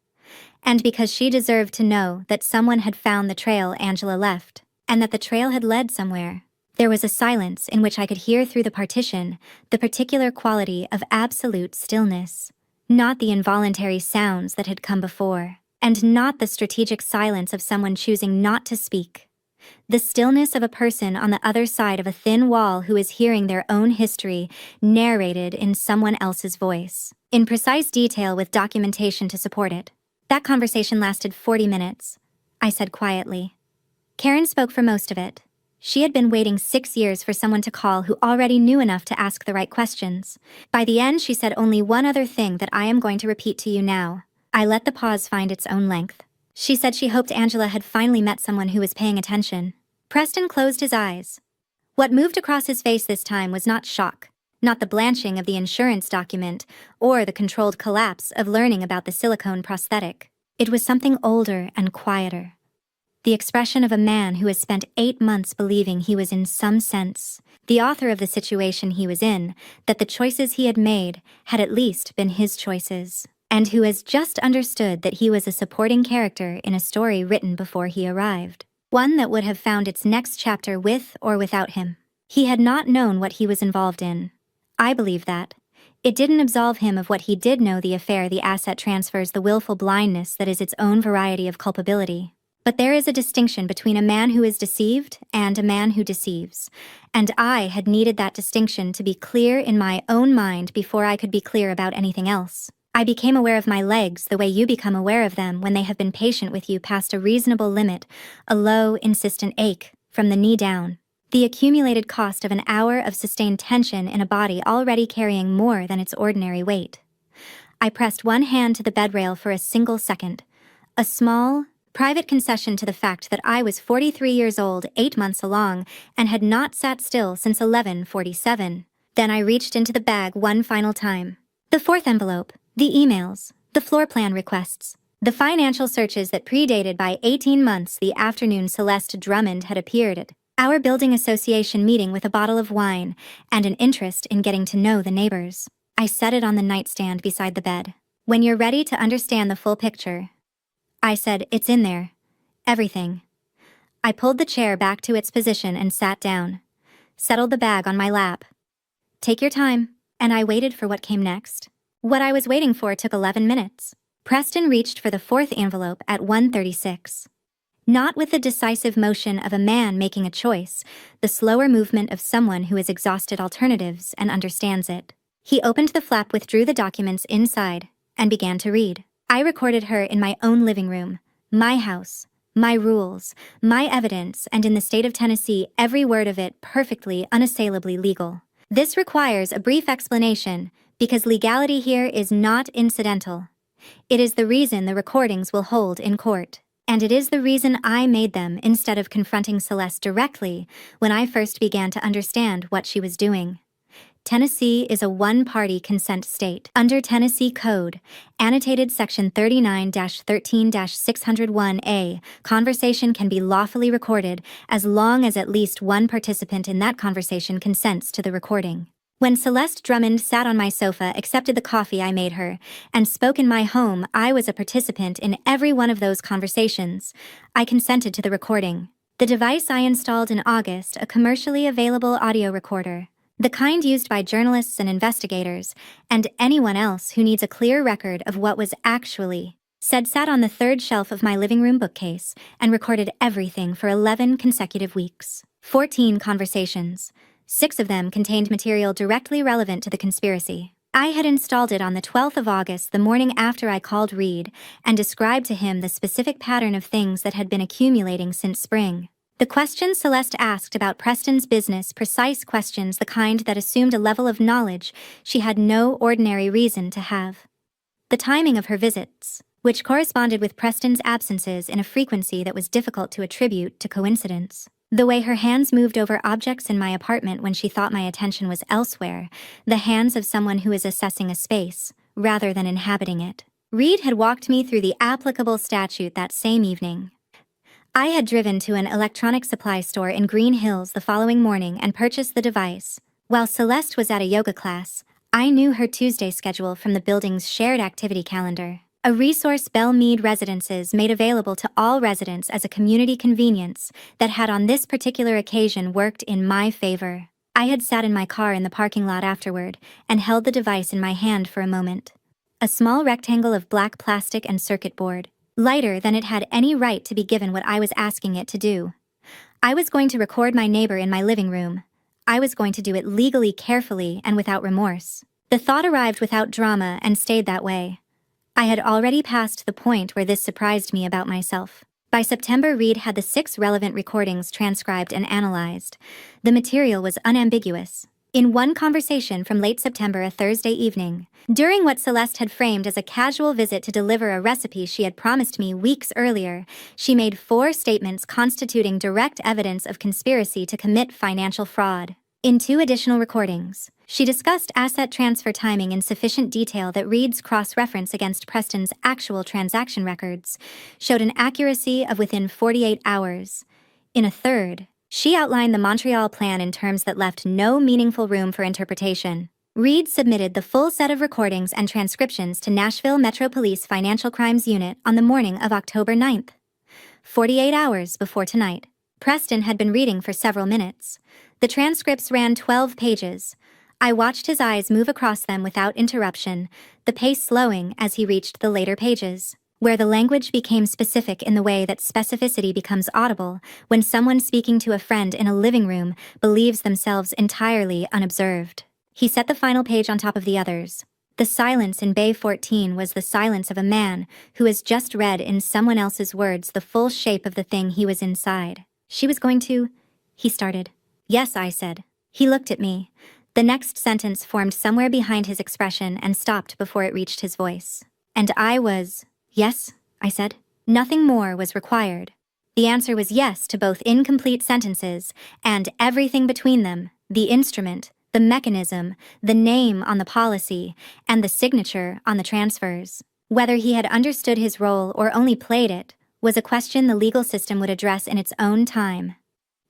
S2: And because she deserved to know that someone had found the trail Angela left, and that the trail had led somewhere. There was a silence in which I could hear through the partition the particular quality of absolute stillness, not the involuntary sounds that had come before, and not the strategic silence of someone choosing not to speak. The stillness of a person on the other side of a thin wall who is hearing their own history narrated in someone else's voice, in precise detail with documentation to support it. That conversation lasted 40 minutes, I said quietly. Karen spoke for most of it. She had been waiting 6 years for someone to call who already knew enough to ask the right questions. By the end, she said only one other thing that I am going to repeat to you now. I let the pause find its own length. She said she hoped Angela had finally met someone who was paying attention. Preston closed his eyes. What moved across his face this time was not shock, not the blanching of the insurance document, or the controlled collapse of learning about the silicone prosthetic. It was something older and quieter. The expression of a man who has spent 8 months believing he was in some sense the author of the situation he was in, that the choices he had made had at least been his choices, and who has just understood that he was a supporting character in a story written before he arrived, one that would have found its next chapter with or without him. He had not known what he was involved in. I believe that. It didn't absolve him of what he did know: the affair, the asset transfers, the willful blindness that is its own variety of culpability. But there is a distinction between a man who is deceived and a man who deceives, and I had needed that distinction to be clear in my own mind before I could be clear about anything else. I became aware of my legs the way you become aware of them when they have been patient with you past a reasonable limit, a low, insistent ache from the knee down. The accumulated cost of an hour of sustained tension in a body already carrying more than its ordinary weight. I pressed one hand to the bed rail for a single second, a small, private concession to the fact that I was 43 years old, 8 months along, and had not sat still since 11:47. Then I reached into the bag one final time. The fourth envelope, the emails, the floor plan requests, the financial searches that predated by 18 months the afternoon Celeste Drummond had appeared at our building association meeting with a bottle of wine and an interest in getting to know the neighbors. I set it on the nightstand beside the bed. When you're ready to understand the full picture, I said, it's in there. Everything. I pulled the chair back to its position and sat down, settled the bag on my lap. Take your time, and I waited for what came next. What I was waiting for took 11 minutes. Preston reached for the fourth envelope at 1:36. Not with the decisive motion of a man making a choice, the slower movement of someone who has exhausted alternatives and understands it. He opened the flap, withdrew the documents inside, and began to read. I recorded her in my own living room, my house, my rules, my evidence, and in the state of Tennessee, every word of it perfectly, unassailably legal. This requires a brief explanation, because legality here is not incidental. It is the reason the recordings will hold in court, and it is the reason I made them instead of confronting Celeste directly when I first began to understand what she was doing. Tennessee is a one-party consent state. Under Tennessee Code, annotated Section 39-13-601A, conversation can be lawfully recorded as long as at least one participant in that conversation consents to the recording. When Celeste Drummond sat on my sofa, accepted the coffee I made her, and spoke in my home, I was a participant in every one of those conversations. I consented to the recording. The device I installed in August, a commercially available audio recorder, the kind used by journalists and investigators, and anyone else who needs a clear record of what was actually said, sat on the third shelf of my living room bookcase and recorded everything for 11 consecutive weeks. 14 conversations. 6 of them contained material directly relevant to the conspiracy. I had installed it on the 12th of August, the morning after I called Reed, and described to him the specific pattern of things that had been accumulating since spring. The questions Celeste asked about Preston's business, precise questions, the kind that assumed a level of knowledge she had no ordinary reason to have. The timing of her visits, which corresponded with Preston's absences in a frequency that was difficult to attribute to coincidence. The way her hands moved over objects in my apartment when she thought my attention was elsewhere, the hands of someone who is assessing a space, rather than inhabiting it. Reed had walked me through the applicable statute that same evening. I had driven to an electronic supply store in Green Hills the following morning and purchased the device. While Celeste was at a yoga class, I knew her Tuesday schedule from the building's shared activity calendar, a resource Belle Meade Residences made available to all residents as a community convenience that had on this particular occasion worked in my favor. I had sat in my car in the parking lot afterward and held the device in my hand for a moment. A small rectangle of black plastic and circuit board, lighter than it had any right to be given what I was asking it to do. I was going to record my neighbor in my living room. I was going to do it legally, carefully, and without remorse. The thought arrived without drama and stayed that way. I had already passed the point where this surprised me about myself. By September, Reed had the 6 relevant recordings transcribed and analyzed. The material was unambiguous. In one conversation from late September, a Thursday evening, during what Celeste had framed as a casual visit to deliver a recipe she had promised me weeks earlier, she made 4 statements constituting direct evidence of conspiracy to commit financial fraud. In 2 additional recordings, she discussed asset transfer timing in sufficient detail that Reed's cross-reference against Preston's actual transaction records showed an accuracy of within 48 hours. In a third, she outlined the Montreal plan in terms that left no meaningful room for interpretation. Reed submitted the full set of recordings and transcriptions to Nashville Metro Police Financial Crimes Unit on the morning of October 9th, 48 hours before tonight. Preston had been reading for several minutes. The transcripts ran 12 pages. I watched his eyes move across them without interruption, the pace slowing as he reached the later pages, where the language became specific in the way that specificity becomes audible when someone speaking to a friend in a living room believes themselves entirely unobserved. He set the final page on top of the others. The silence in Bay 14 was the silence of a man who has just read in someone else's words the full shape of the thing he was inside. She was going to... He started. Yes, I said. He looked at me. The next sentence formed somewhere behind his expression and stopped before it reached his voice. And I was... Yes, I said. Nothing more was required. The answer was yes to both incomplete sentences and everything between them, the instrument, the mechanism, the name on the policy, and the signature on the transfers. Whether he had understood his role or only played it was a question the legal system would address in its own time.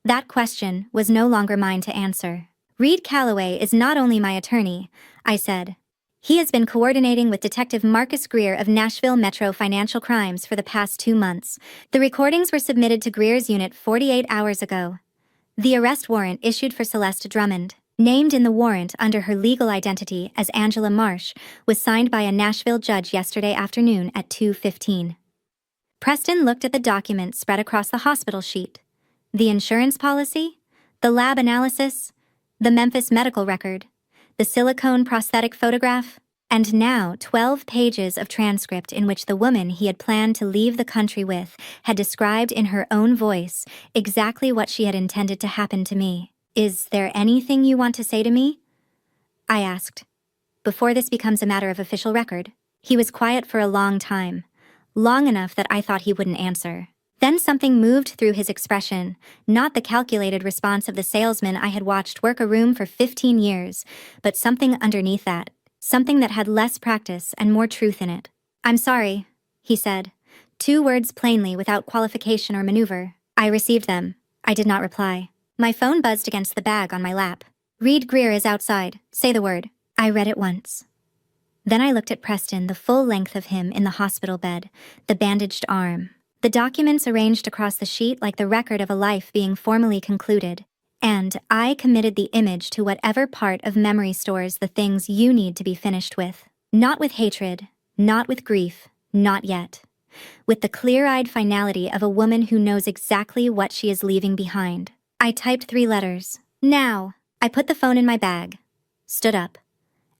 S2: That question was no longer mine to answer. Reed Calloway is not only my attorney, I said. He has been coordinating with Detective Marcus Greer of Nashville Metro Financial Crimes for the past 2 months. The recordings were submitted to Greer's unit 48 hours ago. The arrest warrant issued for Celeste Drummond, named in the warrant under her legal identity as Angela Marsh, was signed by a Nashville judge yesterday afternoon at 2:15. Preston looked at the documents spread across the hospital sheet. The insurance policy, the lab analysis, the Memphis medical record, the silicone prosthetic photograph, and now 12 pages of transcript in which the woman he had planned to leave the country with had described in her own voice exactly what she had intended to happen to me. Is there anything you want to say to me? I asked. Before this becomes a matter of official record. He was quiet for a long time, long enough that I thought he wouldn't answer. Then something moved through his expression, not the calculated response of the salesman I had watched work a room for 15 years, but something underneath that, something that had less practice and more truth in it. I'm sorry, he said, 2 words plainly without qualification or maneuver. I received them. I did not reply. My phone buzzed against the bag on my lap. Reed Greer is outside. Say the word. I read it once. Then I looked at Preston, the full length of him in the hospital bed, the bandaged arm. The documents arranged across the sheet like the record of a life being formally concluded. And I committed the image to whatever part of memory stores the things you need to be finished with. Not with hatred, not with grief, not yet. With the clear-eyed finality of a woman who knows exactly what she is leaving behind. I typed 3 letters. Now. I put the phone in my bag, stood up,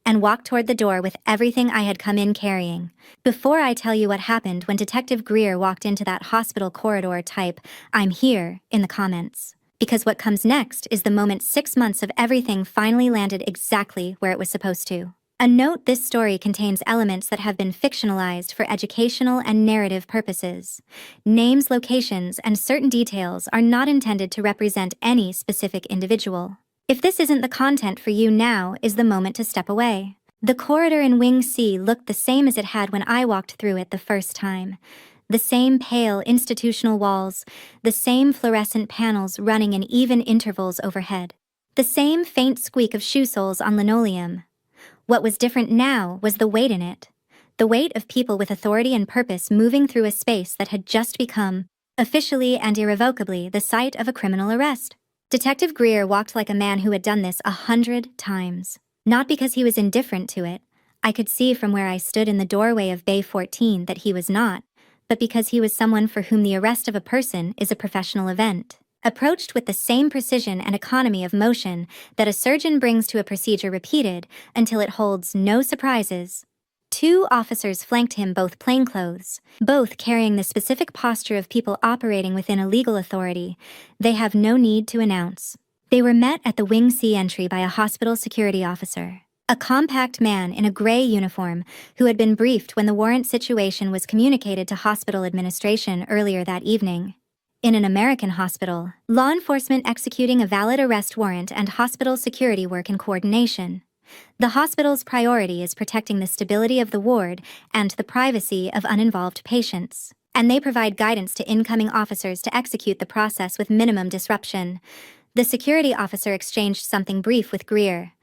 S2: and walked toward the door with everything I had come in carrying. Before I tell you what happened when Detective Greer walked into that hospital corridor, type, "I'm here," in the comments. Because what comes next is the moment 6 months of everything finally landed exactly where it was supposed to. A note: this story contains elements that have been fictionalized for educational and narrative purposes. Names, locations, and certain details are not intended to represent any specific individual. If this isn't the content for you, now is the moment to step away. The corridor in Wing C looked the same as it had when I walked through it the first time. The same pale institutional walls, the same fluorescent panels running in even intervals overhead. The same faint squeak of shoe soles on linoleum. What was different now was the weight in it. The weight of people with authority and purpose moving through a space that had just become, officially and irrevocably, the site of a criminal arrest. Detective Greer walked like a man who had done this 100 times. Not because he was indifferent to it. I could see from where I stood in the doorway of Bay 14 that he was not, but because he was someone for whom the arrest of a person is a professional event. approached with the same precision and economy of motion that a surgeon brings to a procedure repeated until it holds no surprises. 2 officers flanked him, both plainclothes, both carrying the specific posture of people operating within a legal authority they have no need to announce. They were met at the Wing C entry by a hospital security officer, a compact man in a gray uniform who had been briefed when the warrant situation was communicated to hospital administration earlier that evening. In an American hospital, law enforcement executing a valid arrest warrant and hospital security work in coordination. The hospital's priority is protecting the stability of the ward and the privacy of uninvolved patients, and they provide guidance to incoming officers to execute the process with minimum disruption. The security officer exchanged something brief with Greer.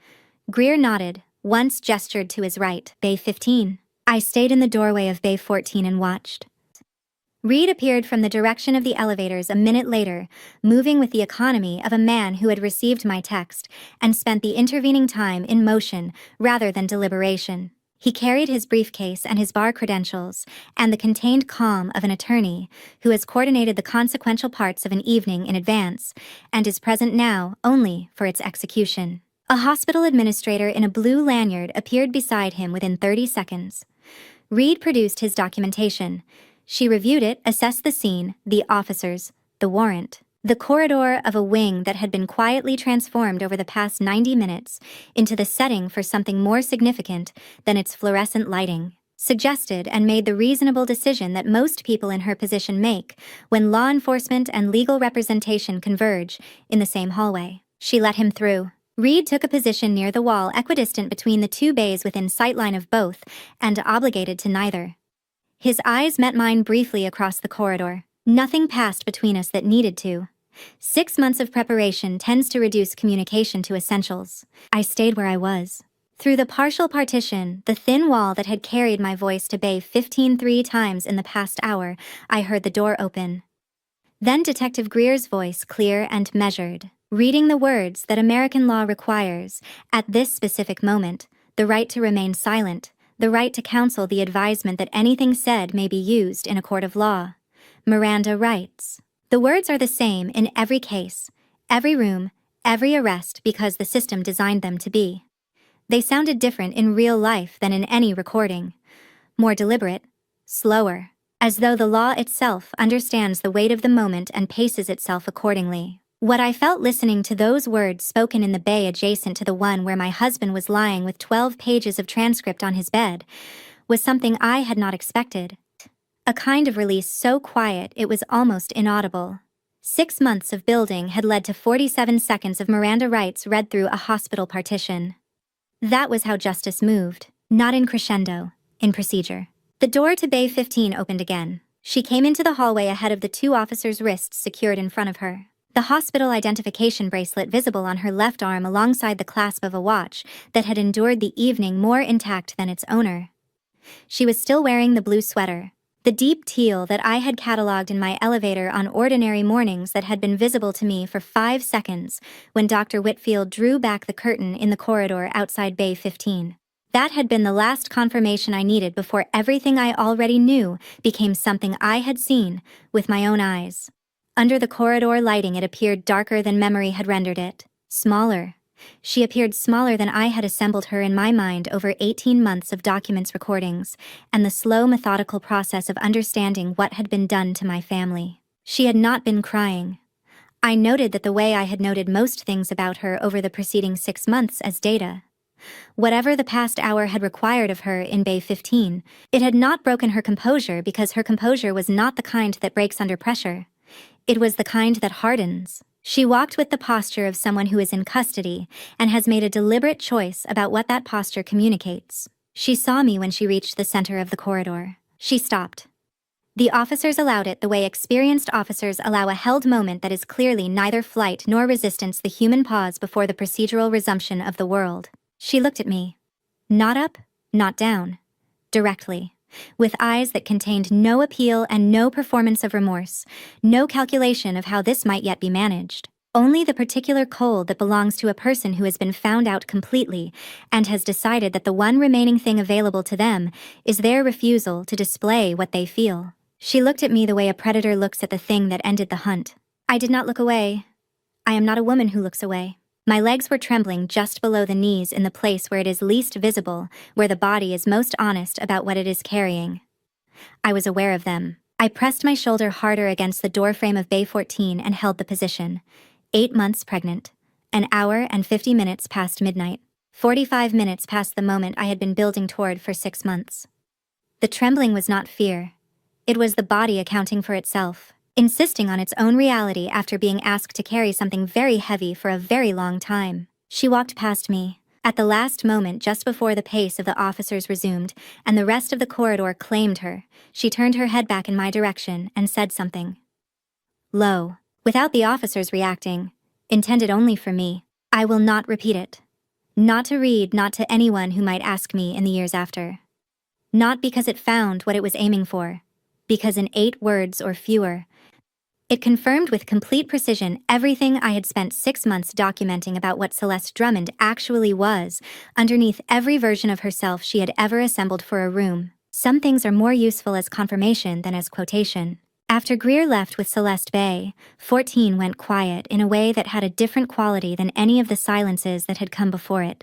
S2: Greer nodded, once gestured to his right, Bay 15. I stayed in the doorway of Bay 14 and watched. Reed appeared from the direction of the elevators a minute later, moving with the economy of a man who had received my text and spent the intervening time in motion rather than deliberation. He carried his briefcase and his bar credentials, and the contained calm of an attorney who has coordinated the consequential parts of an evening in advance, and is present now only for its execution. A hospital administrator in a blue lanyard appeared beside him within 30 seconds. Reed produced his documentation. She reviewed it, assessed the scene, the officers, the warrant, the corridor of a wing that had been quietly transformed over the past 90 minutes into the setting for something more significant than its fluorescent lighting, suggested and made the reasonable decision that most people in her position make when law enforcement and legal representation converge in the same hallway. She let him through. Reed took a position near the wall, equidistant between the 2 bays within sightline of both, and obligated to neither. His eyes met mine briefly across the corridor. Nothing passed between us that needed to. 6 months of preparation tends to reduce communication to essentials. I stayed where I was. Through the partial partition, the thin wall that had carried my voice to Bay 15 3 times in the past hour, I heard the door open. Then Detective Greer's voice, clear and measured, reading the words that American law requires, at this specific moment, the right to remain silent, the right to counsel the advisement that anything said may be used in a court of law. Miranda rights. The words are the same in every case, every room, every arrest, because the system designed them to be. They sounded different in real life than in any recording. More deliberate, slower, as though the law itself understands the weight of the moment and paces itself accordingly. What I felt listening to those words spoken in the bay adjacent to the one where my husband was lying with 12 pages of transcript on his bed was something I had not expected. A kind of release so quiet it was almost inaudible. 6 months of building had led to 47 seconds of Miranda rights read through a hospital partition. That was how justice moved, not in crescendo, in procedure. The door to Bay 15 opened again. She came into the hallway ahead of the 2 officers' wrists secured in front of her. The hospital identification bracelet visible on her left arm alongside the clasp of a watch that had endured the evening more intact than its owner. She was still wearing the blue sweater, the deep teal that I had catalogued in my elevator on ordinary mornings that had been visible to me for 5 seconds when Dr. Whitfield drew back the curtain in the corridor outside Bay 15. That had been the last confirmation I needed before everything I already knew became something I had seen with my own eyes. Under the corridor lighting, it appeared darker than memory had rendered it, smaller. She appeared smaller than I had assembled her in my mind over 18 months of documents recordings, and the slow methodical process of understanding what had been done to my family. She had not been crying. I noted that the way I had noted most things about her over the preceding 6 months as data. Whatever the past hour had required of her in Bay 15, it had not broken her composure, because her composure was not the kind that breaks under pressure. It was the kind that hardens. She walked with the posture of someone who is in custody and has made a deliberate choice about what that posture communicates. She saw me when she reached the center of the corridor. She stopped. The officers allowed it the way experienced officers allow a held moment that is clearly neither flight nor resistance, the human pause before the procedural resumption of the world. She looked at me. Not up, not down. Directly. With eyes that contained no appeal and no performance of remorse, no calculation of how this might yet be managed. Only the particular cold that belongs to a person who has been found out completely and has decided that the one remaining thing available to them is their refusal to display what they feel. She looked at me the way a predator looks at the thing that ended the hunt. I did not look away. I am not a woman who looks away. My legs were trembling just below the knees in the place where it is least visible, where the body is most honest about what it is carrying. I was aware of them. I pressed my shoulder harder against the doorframe of Bay 14 and held the position. 8 months pregnant. An hour and 50 minutes past midnight. 45 minutes past the moment I had been building toward for 6 months. The trembling was not fear. It was the body accounting for itself, insisting on its own reality after being asked to carry something very heavy for a very long time. She walked past me, at the last moment just before the pace of the officers resumed, and the rest of the corridor claimed her. She turned her head back in my direction and said something low, without the officers reacting, intended only for me. I will not repeat it. Not to read, not to anyone who might ask me in the years after. Not because it found what it was aiming for, because in 8 words or fewer, it confirmed with complete precision everything I had spent 6 months documenting about what Celeste Drummond actually was, underneath every version of herself she had ever assembled for a room. Some things are more useful as confirmation than as quotation. After Greer left with Celeste Bay, 14 went quiet in a way that had a different quality than any of the silences that had come before it.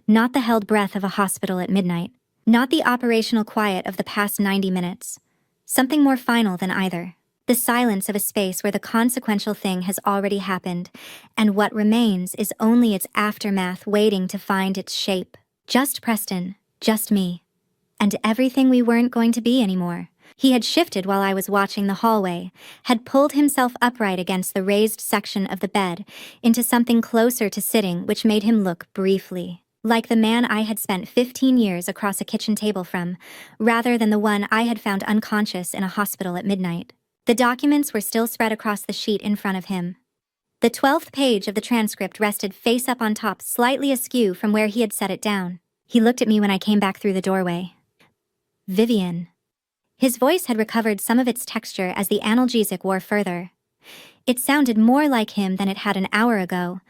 S2: Not the held breath of a hospital at midnight. Not the operational quiet of the past 90 minutes. Something more final than either. The silence of a space where the consequential thing has already happened, and what remains is only its aftermath waiting to find its shape. Just Preston, just me. And everything we weren't going to be anymore. He had shifted while I was watching the hallway, had pulled himself upright against the raised section of the bed, into something closer to sitting, which made him look briefly like the man I had spent 15 years across a kitchen table from, rather than the one I had found unconscious in a hospital at midnight. The documents were still spread across the sheet in front of him. The 12th page of the transcript rested face up on top, slightly askew from where he had set it down. He looked at me when I came back through the doorway. Vivian. His voice had recovered some of its texture as the analgesic wore further. It sounded more like him than it had an hour ago.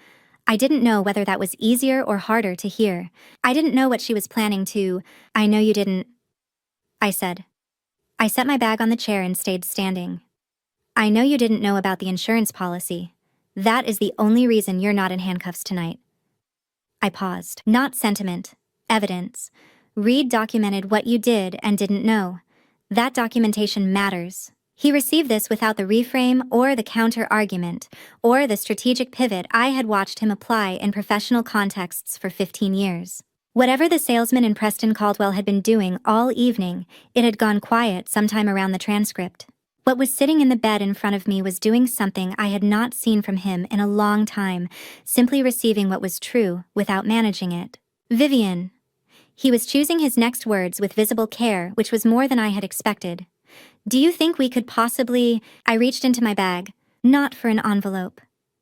S2: I didn't know whether that was easier or harder to hear. I didn't know what she was planning to. I know you didn't, I said. I set my bag on the chair and stayed standing. I know you didn't know about the insurance policy. That is the only reason you're not in handcuffs tonight. I paused. Not sentiment. Evidence. Reed documented what you did and didn't know. That documentation matters. He received this without the reframe or the counter-argument, or the strategic pivot I had watched him apply in professional contexts for 15 years. Whatever the salesman in Preston Caldwell had been doing all evening, it had gone quiet sometime around the transcript. What was sitting in the bed in front of me was doing something I had not seen from him in a long time, simply receiving what was true without managing it. Vivian. He was choosing his next words with visible care, which was more than I had expected. Do you think we could possibly... I reached into my bag, not for an envelope.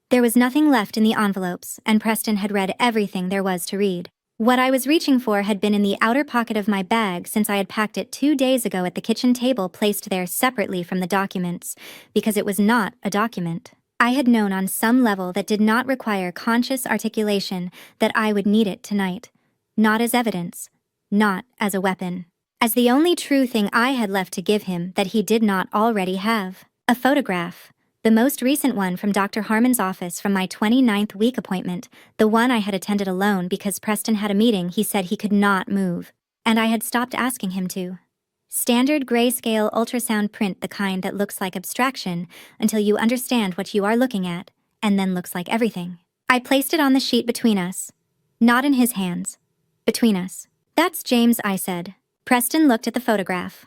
S2: There was nothing left in the envelopes, and Preston had read everything there was to read. What I was reaching for had been in the outer pocket of my bag since I had packed it 2 days ago at the kitchen table placed there separately from the documents, because it was not a document. I had known on some level that did not require conscious articulation that I would need it tonight. Not as evidence, not as a weapon. As the only true thing I had left to give him that he did not already have. A photograph. The most recent one from Dr. Harmon's office from my 29th week appointment, the one I had attended alone because Preston had a meeting he said he could not move, and I had stopped asking him to. Standard grayscale ultrasound print, the kind that looks like abstraction until you understand what you are looking at, and then looks like everything. I placed it on the sheet between us. Not in his hands. Between us. That's James, I said. Preston looked at the photograph.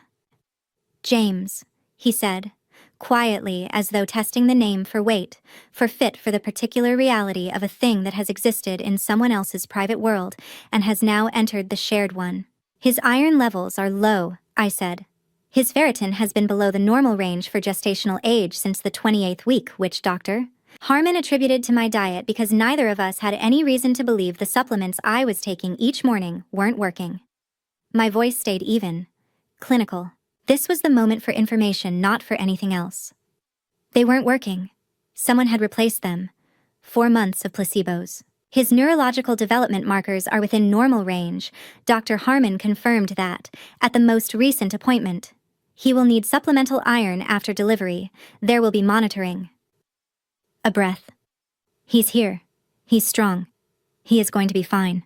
S2: James, he said, quietly, as though testing the name for weight, for fit for the particular reality of a thing that has existed in someone else's private world and has now entered the shared one. His iron levels are low, I said. His ferritin has been below the normal range for gestational age since the 28th week, which doctor? Harmon attributed to my diet because neither of us had any reason to believe the supplements I was taking each morning weren't working. My voice stayed even, clinical. This was the moment for information, not for anything else. They weren't working. Someone had replaced them. 4 months of placebos. His neurological development markers are within normal range. Dr. Harmon confirmed that at the most recent appointment. He will need supplemental iron after delivery. There will be monitoring. A breath. He's here. He's strong. He is going to be fine.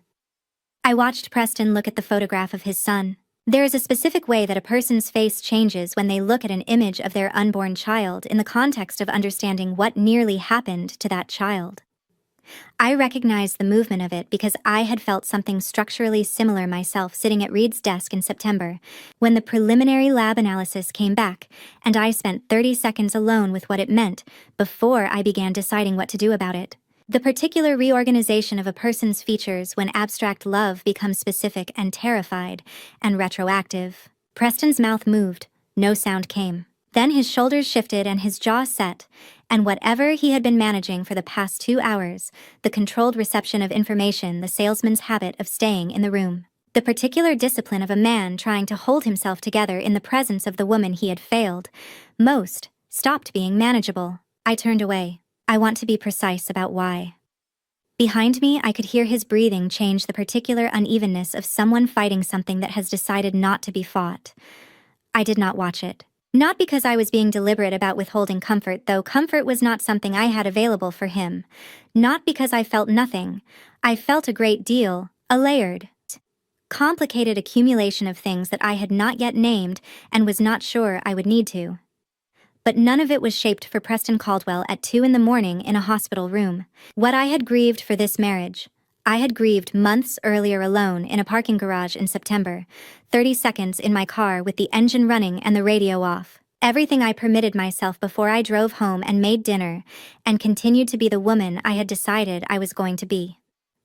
S2: I watched Preston look at the photograph of his son. There is a specific way that a person's face changes when they look at an image of their unborn child in the context of understanding what nearly happened to that child. I recognized the movement of it because I had felt something structurally similar myself sitting at Reed's desk in September, when the preliminary lab analysis came back, and I spent 30 seconds alone with what it meant before I began deciding what to do about it. The particular reorganization of a person's features when abstract love becomes specific and terrified, and retroactive. Preston's mouth moved. No sound came. Then his shoulders shifted and his jaw set, and whatever he had been managing for the past 2 hours, the controlled reception of information, the salesman's habit of staying in the room, the particular discipline of a man trying to hold himself together in the presence of the woman he had failed, most stopped being manageable. I turned away. I want to be precise about why. Behind me, I could hear his breathing change the particular unevenness of someone fighting something that has decided not to be fought. I did not watch it. Not because I was being deliberate about withholding comfort, though comfort was not something I had available for him. Not because I felt nothing. I felt a great deal, a layered, complicated accumulation of things that I had not yet named and was not sure I would need to. But none of it was shaped for Preston Caldwell at 2 in the morning in a hospital room. What I had grieved for this marriage, I had grieved months earlier alone in a parking garage in September, 30 seconds in my car with the engine running and the radio off. Everything I permitted myself before I drove home and made dinner, and continued to be the woman I had decided I was going to be.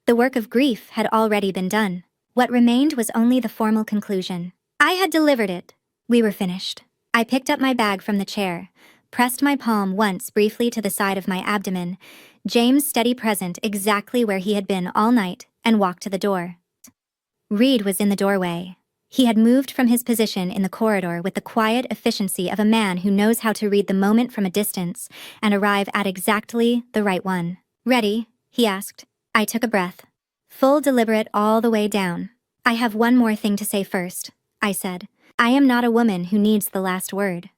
S2: The work of grief had already been done. What remained was only the formal conclusion. I had delivered it. We were finished. I picked up my bag from the chair, pressed my palm once briefly to the side of my abdomen, James steady present exactly where he had been all night, and walked to the door. Reed was in the doorway. He had moved from his position in the corridor with the quiet efficiency of a man who knows how to read the moment from a distance and arrive at exactly the right one. "Ready?" he asked. I took a breath. Full deliberate all the way down. "I have one more thing to say first," I said. "I am not a woman who needs the last word.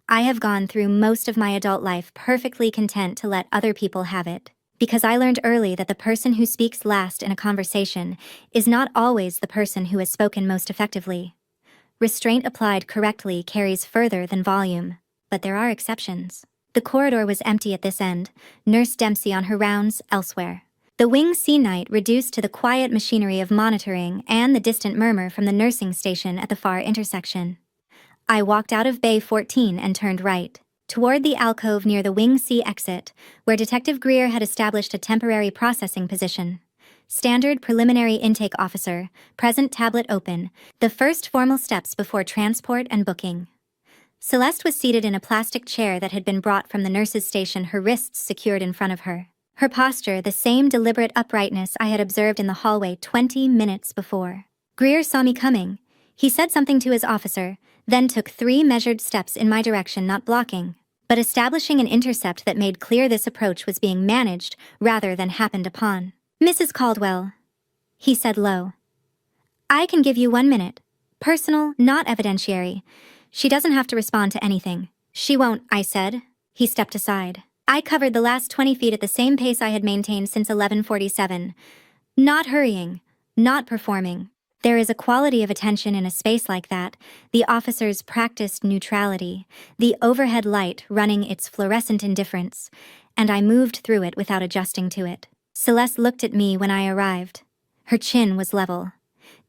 S2: I have gone through most of my adult life perfectly content to let other people have it, because I learned early that the person who speaks last in a conversation is not always the person who has spoken most effectively. Restraint applied correctly carries further than volume, but there are exceptions." The corridor was empty at this end, Nurse Dempsey on her rounds elsewhere. The Wing C night reduced to the quiet machinery of monitoring and the distant murmur from the nursing station at the far intersection. I walked out of Bay 14 and turned right, toward the alcove near the Wing C exit, where Detective Greer had established a temporary processing position. Standard preliminary intake officer, present tablet open, the first formal steps before transport and booking. Celeste was seated in a plastic chair that had been brought from the nurse's station, her wrists secured in front of her. Her posture, the same deliberate uprightness I had observed in the hallway 20 minutes before. Greer saw me coming. He said something to his officer, then took 3 measured steps in my direction, not blocking, but establishing an intercept that made clear this approach was being managed rather than happened upon. "Mrs. Caldwell," he said low. "I can give you 1 minute. Personal, not evidentiary. She doesn't have to respond to anything." "She won't," I said. He stepped aside. I covered the last 20 feet at the same pace I had maintained since 11:47. Not hurrying, not performing. There is a quality of attention in a space like that, the officer's practiced neutrality, the overhead light running its fluorescent indifference, and I moved through it without adjusting to it. Celeste looked at me when I arrived. Her chin was level.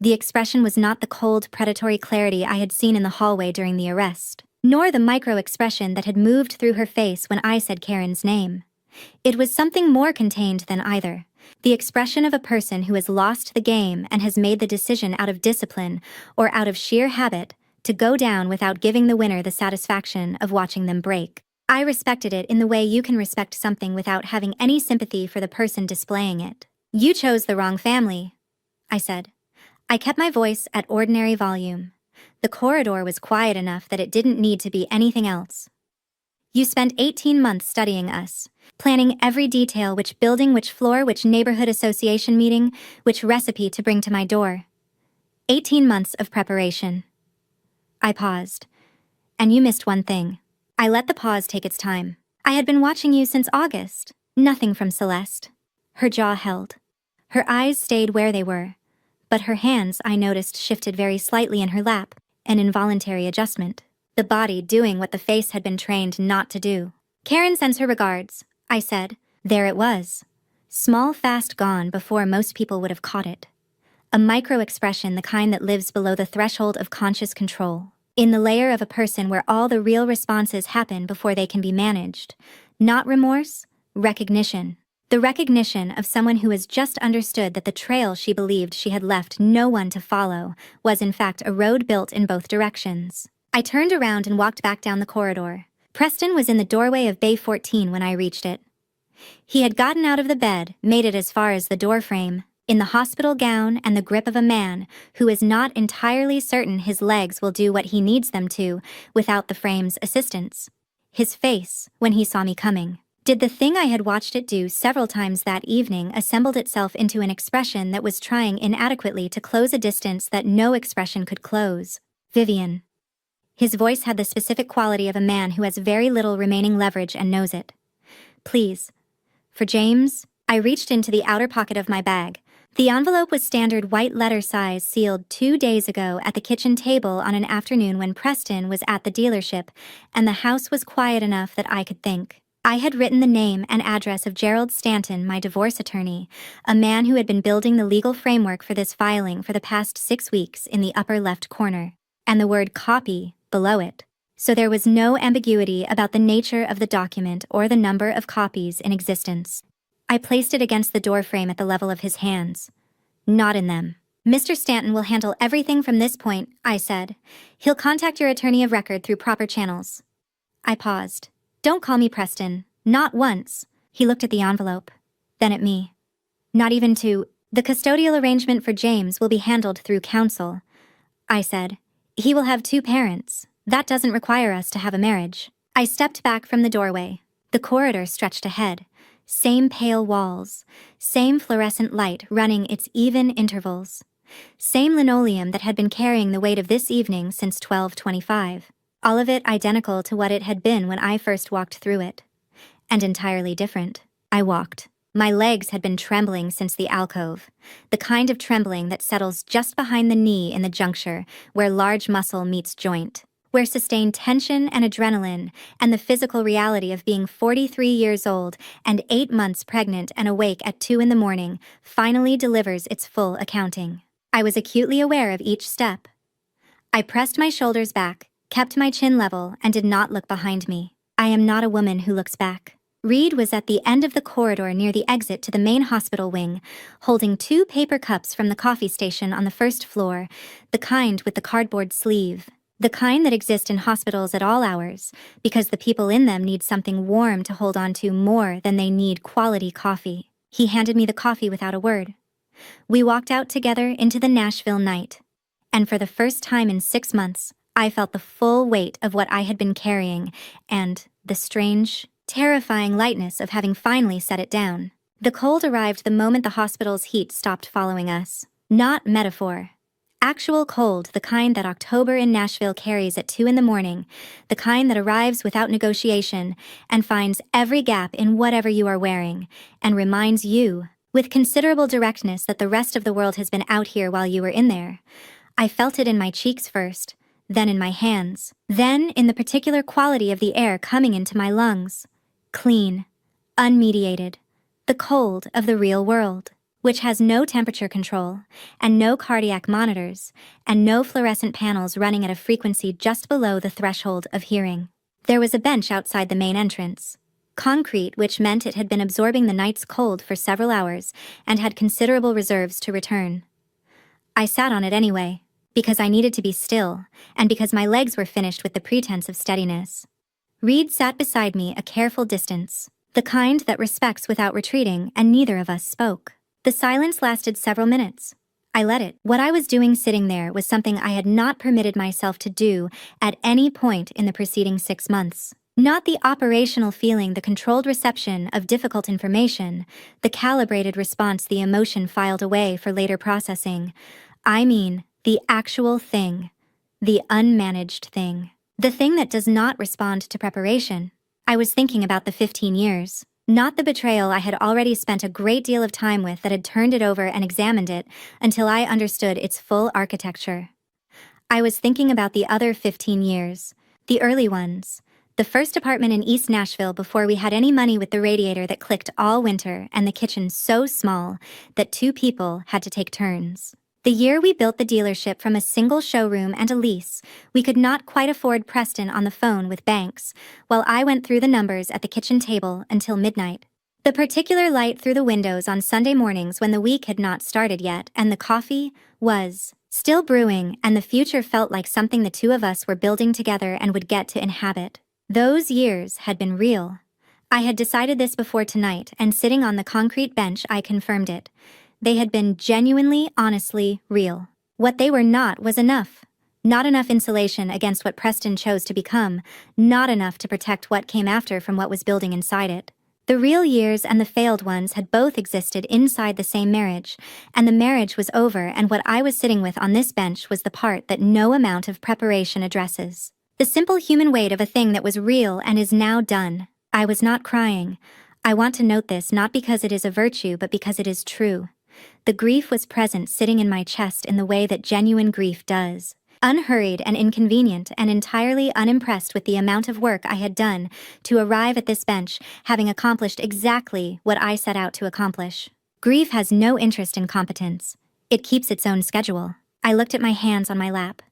S2: The expression was not the cold, predatory clarity I had seen in the hallway during the arrest, nor the micro-expression that had moved through her face when I said Karen's name. It was something more contained than either. The expression of a person who has lost the game and has made the decision out of discipline or out of sheer habit to go down without giving the winner the satisfaction of watching them break. I respected it in the way you can respect something without having any sympathy for the person displaying it. "You chose the wrong family," I said. I kept my voice at ordinary volume. The corridor was quiet enough that it didn't need to be anything else. "You spent 18 months studying us, planning every detail, which building, which floor, which neighborhood association meeting, which recipe to bring to my door. 18 months of preparation." I paused. "And you missed one thing." I let the pause take its time. I had been watching you since August. Nothing from Celeste. Her jaw held. Her eyes stayed where they were. But her hands, I noticed, shifted very slightly in her lap, an involuntary adjustment. The body doing what the face had been trained not to do. Karen sends her regards, I said. There it was. Small, fast gone before most people would have caught it. A micro-expression, the kind that lives below the threshold of conscious control. In the layer of a person where all the real responses happen before they can be managed. Not remorse, recognition. The recognition of someone who has just understood that the trail she believed she had left no one to follow was in fact a road built in both directions. I turned around and walked back down the corridor. Preston was in the doorway of Bay 14 when I reached it. He had gotten out of the bed, made it as far as the doorframe, in the hospital gown and the grip of a man who is not entirely certain his legs will do what he needs them to without the frame's assistance. His face, when he saw me coming, did the thing I had watched it do several times that evening, assembled itself into an expression that was trying inadequately to close a distance that no expression could close. Vivian. His voice had the specific quality of a man who has very little remaining leverage and knows it. Please. For James, I reached into the outer pocket of my bag. The envelope was standard white letter size, sealed 2 days ago at the kitchen table on an afternoon when Preston was at the dealership, and the house was quiet enough that I could think. I had written the name and address of Gerald Stanton, my divorce attorney, a man who had been building the legal framework for this filing for the past 6 weeks, in the upper left corner, and the word copy below it. So there was no ambiguity about the nature of the document or the number of copies in existence. I placed it against the doorframe at the level of his hands. Not in them. Mr. Stanton will handle everything from this point, I said. He'll contact your attorney of record through proper channels. I paused. Don't call me Preston. Not once. He looked at the envelope. Then at me. Not even to. The custodial arrangement for James will be handled through counsel. I said. He will have 2 parents. That doesn't require us to have a marriage. I stepped back from the doorway. The corridor stretched ahead. Same pale walls, same fluorescent light running its even intervals, same linoleum that had been carrying the weight of this evening since 12:25, all of it identical to what it had been when I first walked through it. And entirely different. I walked. My legs had been trembling since the alcove, the kind of trembling that settles just behind the knee in the juncture where large muscle meets joint, where sustained tension and adrenaline and the physical reality of being 43 years old and 8 months pregnant and awake at 2 in the morning finally delivers its full accounting. I was acutely aware of each step. I pressed my shoulders back, kept my chin level, and did not look behind me. I am not a woman who looks back. Reed was at the end of the corridor near the exit to the main hospital wing, holding 2 paper cups from the coffee station on the first floor, the kind with the cardboard sleeve. The kind that exist in hospitals at all hours, because the people in them need something warm to hold on to more than they need quality coffee. He handed me the coffee without a word. We walked out together into the Nashville night. And for the first time in 6 months, I felt the full weight of what I had been carrying, and the strange, terrifying lightness of having finally set it down. The cold arrived the moment the hospital's heat stopped following us. Not metaphor. Actual cold, the kind that October in Nashville carries at 2 in the morning, the kind that arrives without negotiation and finds every gap in whatever you are wearing, and reminds you, with considerable directness, that the rest of the world has been out here while you were in there. I felt it in my cheeks first, then in my hands, then in the particular quality of the air coming into my lungs. Clean, unmediated, the cold of the real world, which has no temperature control, and no cardiac monitors, and no fluorescent panels running at a frequency just below the threshold of hearing. There was a bench outside the main entrance. Concrete, which meant it had been absorbing the night's cold for several hours and had considerable reserves to return. I sat on it anyway, because I needed to be still, and because my legs were finished with the pretense of steadiness. Reed sat beside me a careful distance, the kind that respects without retreating, and neither of us spoke. The silence lasted several minutes. I let it. What I was doing sitting there was something I had not permitted myself to do at any point in the preceding 6 months. Not the operational feeling, the controlled reception of difficult information, the calibrated response the emotion filed away for later processing. I mean, the actual thing. The unmanaged thing. The thing that does not respond to preparation. I was thinking about the 15 years. Not the betrayal I had already spent a great deal of time with that had turned it over and examined it until I understood its full architecture. I was thinking about the other 15 years, the early ones. The first apartment in East Nashville before we had any money, with the radiator that clicked all winter and the kitchen so small that 2 people had to take turns. The year we built the dealership from a single showroom and a lease, we could not quite afford Preston on the phone with banks, while I went through the numbers at the kitchen table until midnight. The particular light through the windows on Sunday mornings when the week had not started yet and the coffee was still brewing and the future felt like something the 2 of us were building together and would get to inhabit. Those years had been real. I had decided this before tonight, and sitting on the concrete bench I confirmed it. They had been genuinely, honestly real. What they were not was enough. Not enough insulation against what Preston chose to become, not enough to protect what came after from what was building inside it. The real years and the failed ones had both existed inside the same marriage, and the marriage was over, and what I was sitting with on this bench was the part that no amount of preparation addresses. The simple human weight of a thing that was real and is now done. I was not crying. I want to note this not because it is a virtue but because it is true. The grief was present, sitting in my chest in the way that genuine grief does. Unhurried and inconvenient, and entirely unimpressed with the amount of work I had done to arrive at this bench, having accomplished exactly what I set out to accomplish. Grief has no interest in competence. It keeps its own schedule. I looked at my hands on my lap.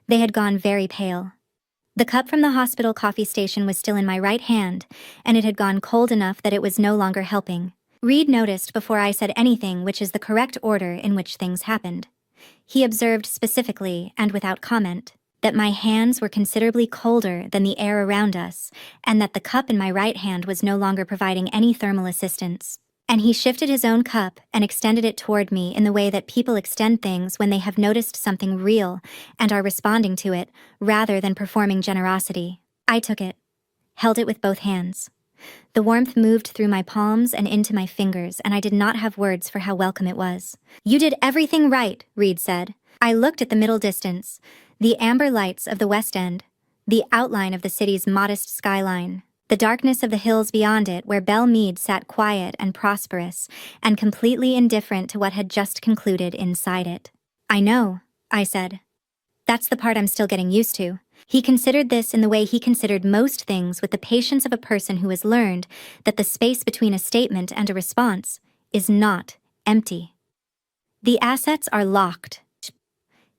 S2: They had gone very pale. The cup from the hospital coffee station was still in my right hand, and it had gone cold enough that it was no longer helping. Reed noticed before I said anything, which is the correct order in which things happened. He observed specifically, and without comment, that my hands were considerably colder than the air around us, and that the cup in my right hand was no longer providing any thermal assistance. And he shifted his own cup and extended it toward me in the way that people extend things when they have noticed something real and are responding to it, rather than performing generosity. I took it, held it with both hands. The warmth moved through my palms and into my fingers, and I did not have words for how welcome it was. "You did everything right," Reed said. I looked at the middle distance, the amber lights of the West End, the outline of the city's modest skyline, the darkness of the hills beyond it where Belle Meade sat quiet and prosperous and completely indifferent to what had just concluded inside it. "I know," I said. "That's the part I'm still getting used to." He considered this in the way he considered most things, with the patience of a person who has learned that the space between a statement and a response is not empty. "The assets are locked,"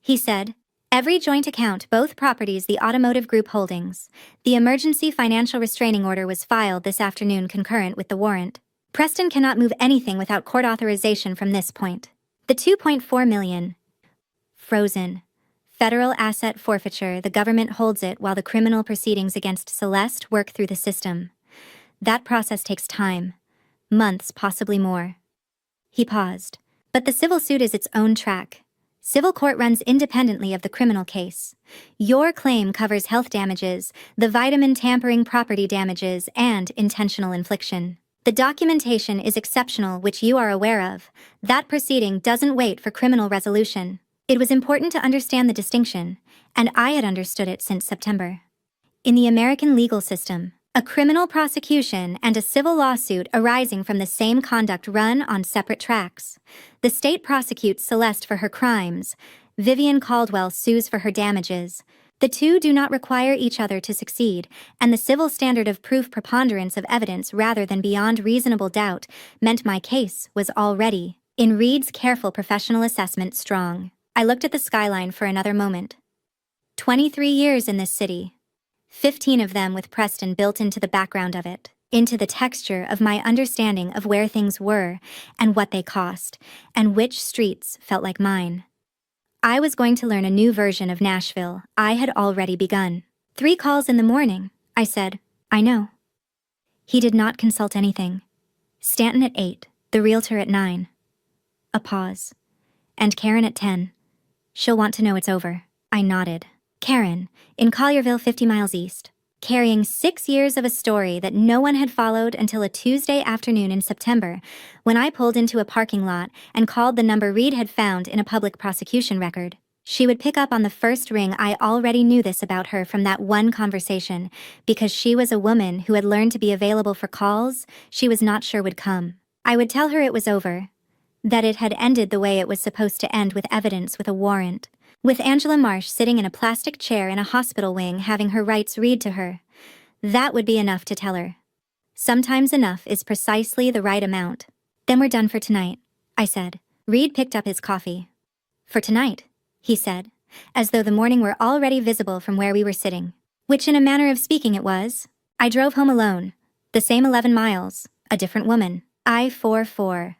S2: he said. "Every joint account, both properties, the automotive group holdings. The emergency financial restraining order was filed this afternoon concurrent with the warrant. Preston cannot move anything without court authorization from this point. The $2.4 million. Frozen. Federal asset forfeiture, the government holds it while the criminal proceedings against Celeste work through the system. That process takes time. Months, possibly more." He paused. "But the civil suit is its own track. Civil court runs independently of the criminal case. Your claim covers health damages, the vitamin tampering property damages, and intentional infliction. The documentation is exceptional, which you are aware of. That proceeding doesn't wait for criminal resolution." It was important to understand the distinction, and I had understood it since September. In the American legal system, a criminal prosecution and a civil lawsuit arising from the same conduct run on separate tracks. The state prosecutes Celeste for her crimes. Vivian Caldwell sues for her damages. The two do not require each other to succeed, and the civil standard of proof, preponderance of evidence rather than beyond reasonable doubt, meant my case was already, in Reed's careful professional assessment, strong. I looked at the skyline for another moment. 23 years in this city. 15 of them with Preston built into the background of it, into the texture of my understanding of where things were and what they cost, and which streets felt like mine. I was going to learn a new version of Nashville. I had already begun. 3 calls in the morning, I said. "I know." He did not consult anything. Stanton at 8, the realtor at 9. A pause. "And Karen at 10. She'll want to know it's over." I nodded. Karen, in Collierville, 50 miles east, carrying 6 years of a story that no one had followed until a Tuesday afternoon in September, when I pulled into a parking lot and called the number Reed had found in a public prosecution record. She would pick up on the first ring. I already knew this about her from that one conversation, because she was a woman who had learned to be available for calls she was not sure would come. I would tell her it was over, that it had ended the way it was supposed to end, with evidence, with a warrant, with Angela Marsh sitting in a plastic chair in a hospital wing having her rights read to her. That would be enough to tell her. Sometimes enough is precisely the right amount. "Then we're done for tonight," I said. Reed picked up his coffee. "For tonight," he said, as though the morning were already visible from where we were sitting. Which in a manner of speaking it was. I drove home alone. The same 11 miles, a different woman. I-44.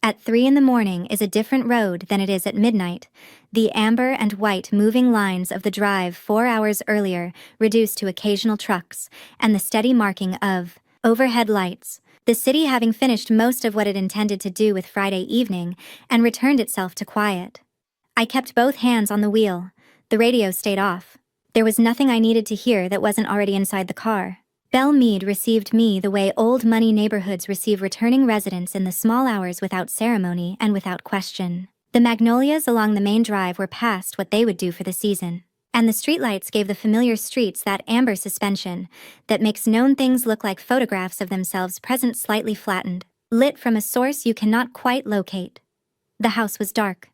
S2: At 3 in the morning is a different road than it is at midnight. The amber and white moving lines of the drive 4 hours earlier reduced to occasional trucks, and the steady marking of overhead lights, the city having finished most of what it intended to do with Friday evening and returned itself to quiet. I kept both hands on the wheel. The radio stayed off. There was nothing I needed to hear that wasn't already inside the car. Belle Meade received me the way old money neighborhoods receive returning residents in the small hours, without ceremony and without question. The magnolias along the main drive were past what they would do for the season, and the streetlights gave the familiar streets that amber suspension that makes known things look like photographs of themselves present, slightly flattened, lit from a source you cannot quite locate. The house was dark.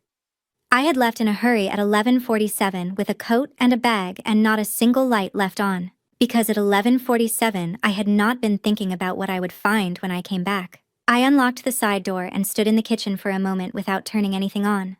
S2: I had left in a hurry at 11:47 with a coat and a bag and not a single light left on, because at 11:47 I had not been thinking about what I would find when I came back. I unlocked the side door and stood in the kitchen for a moment without turning anything on.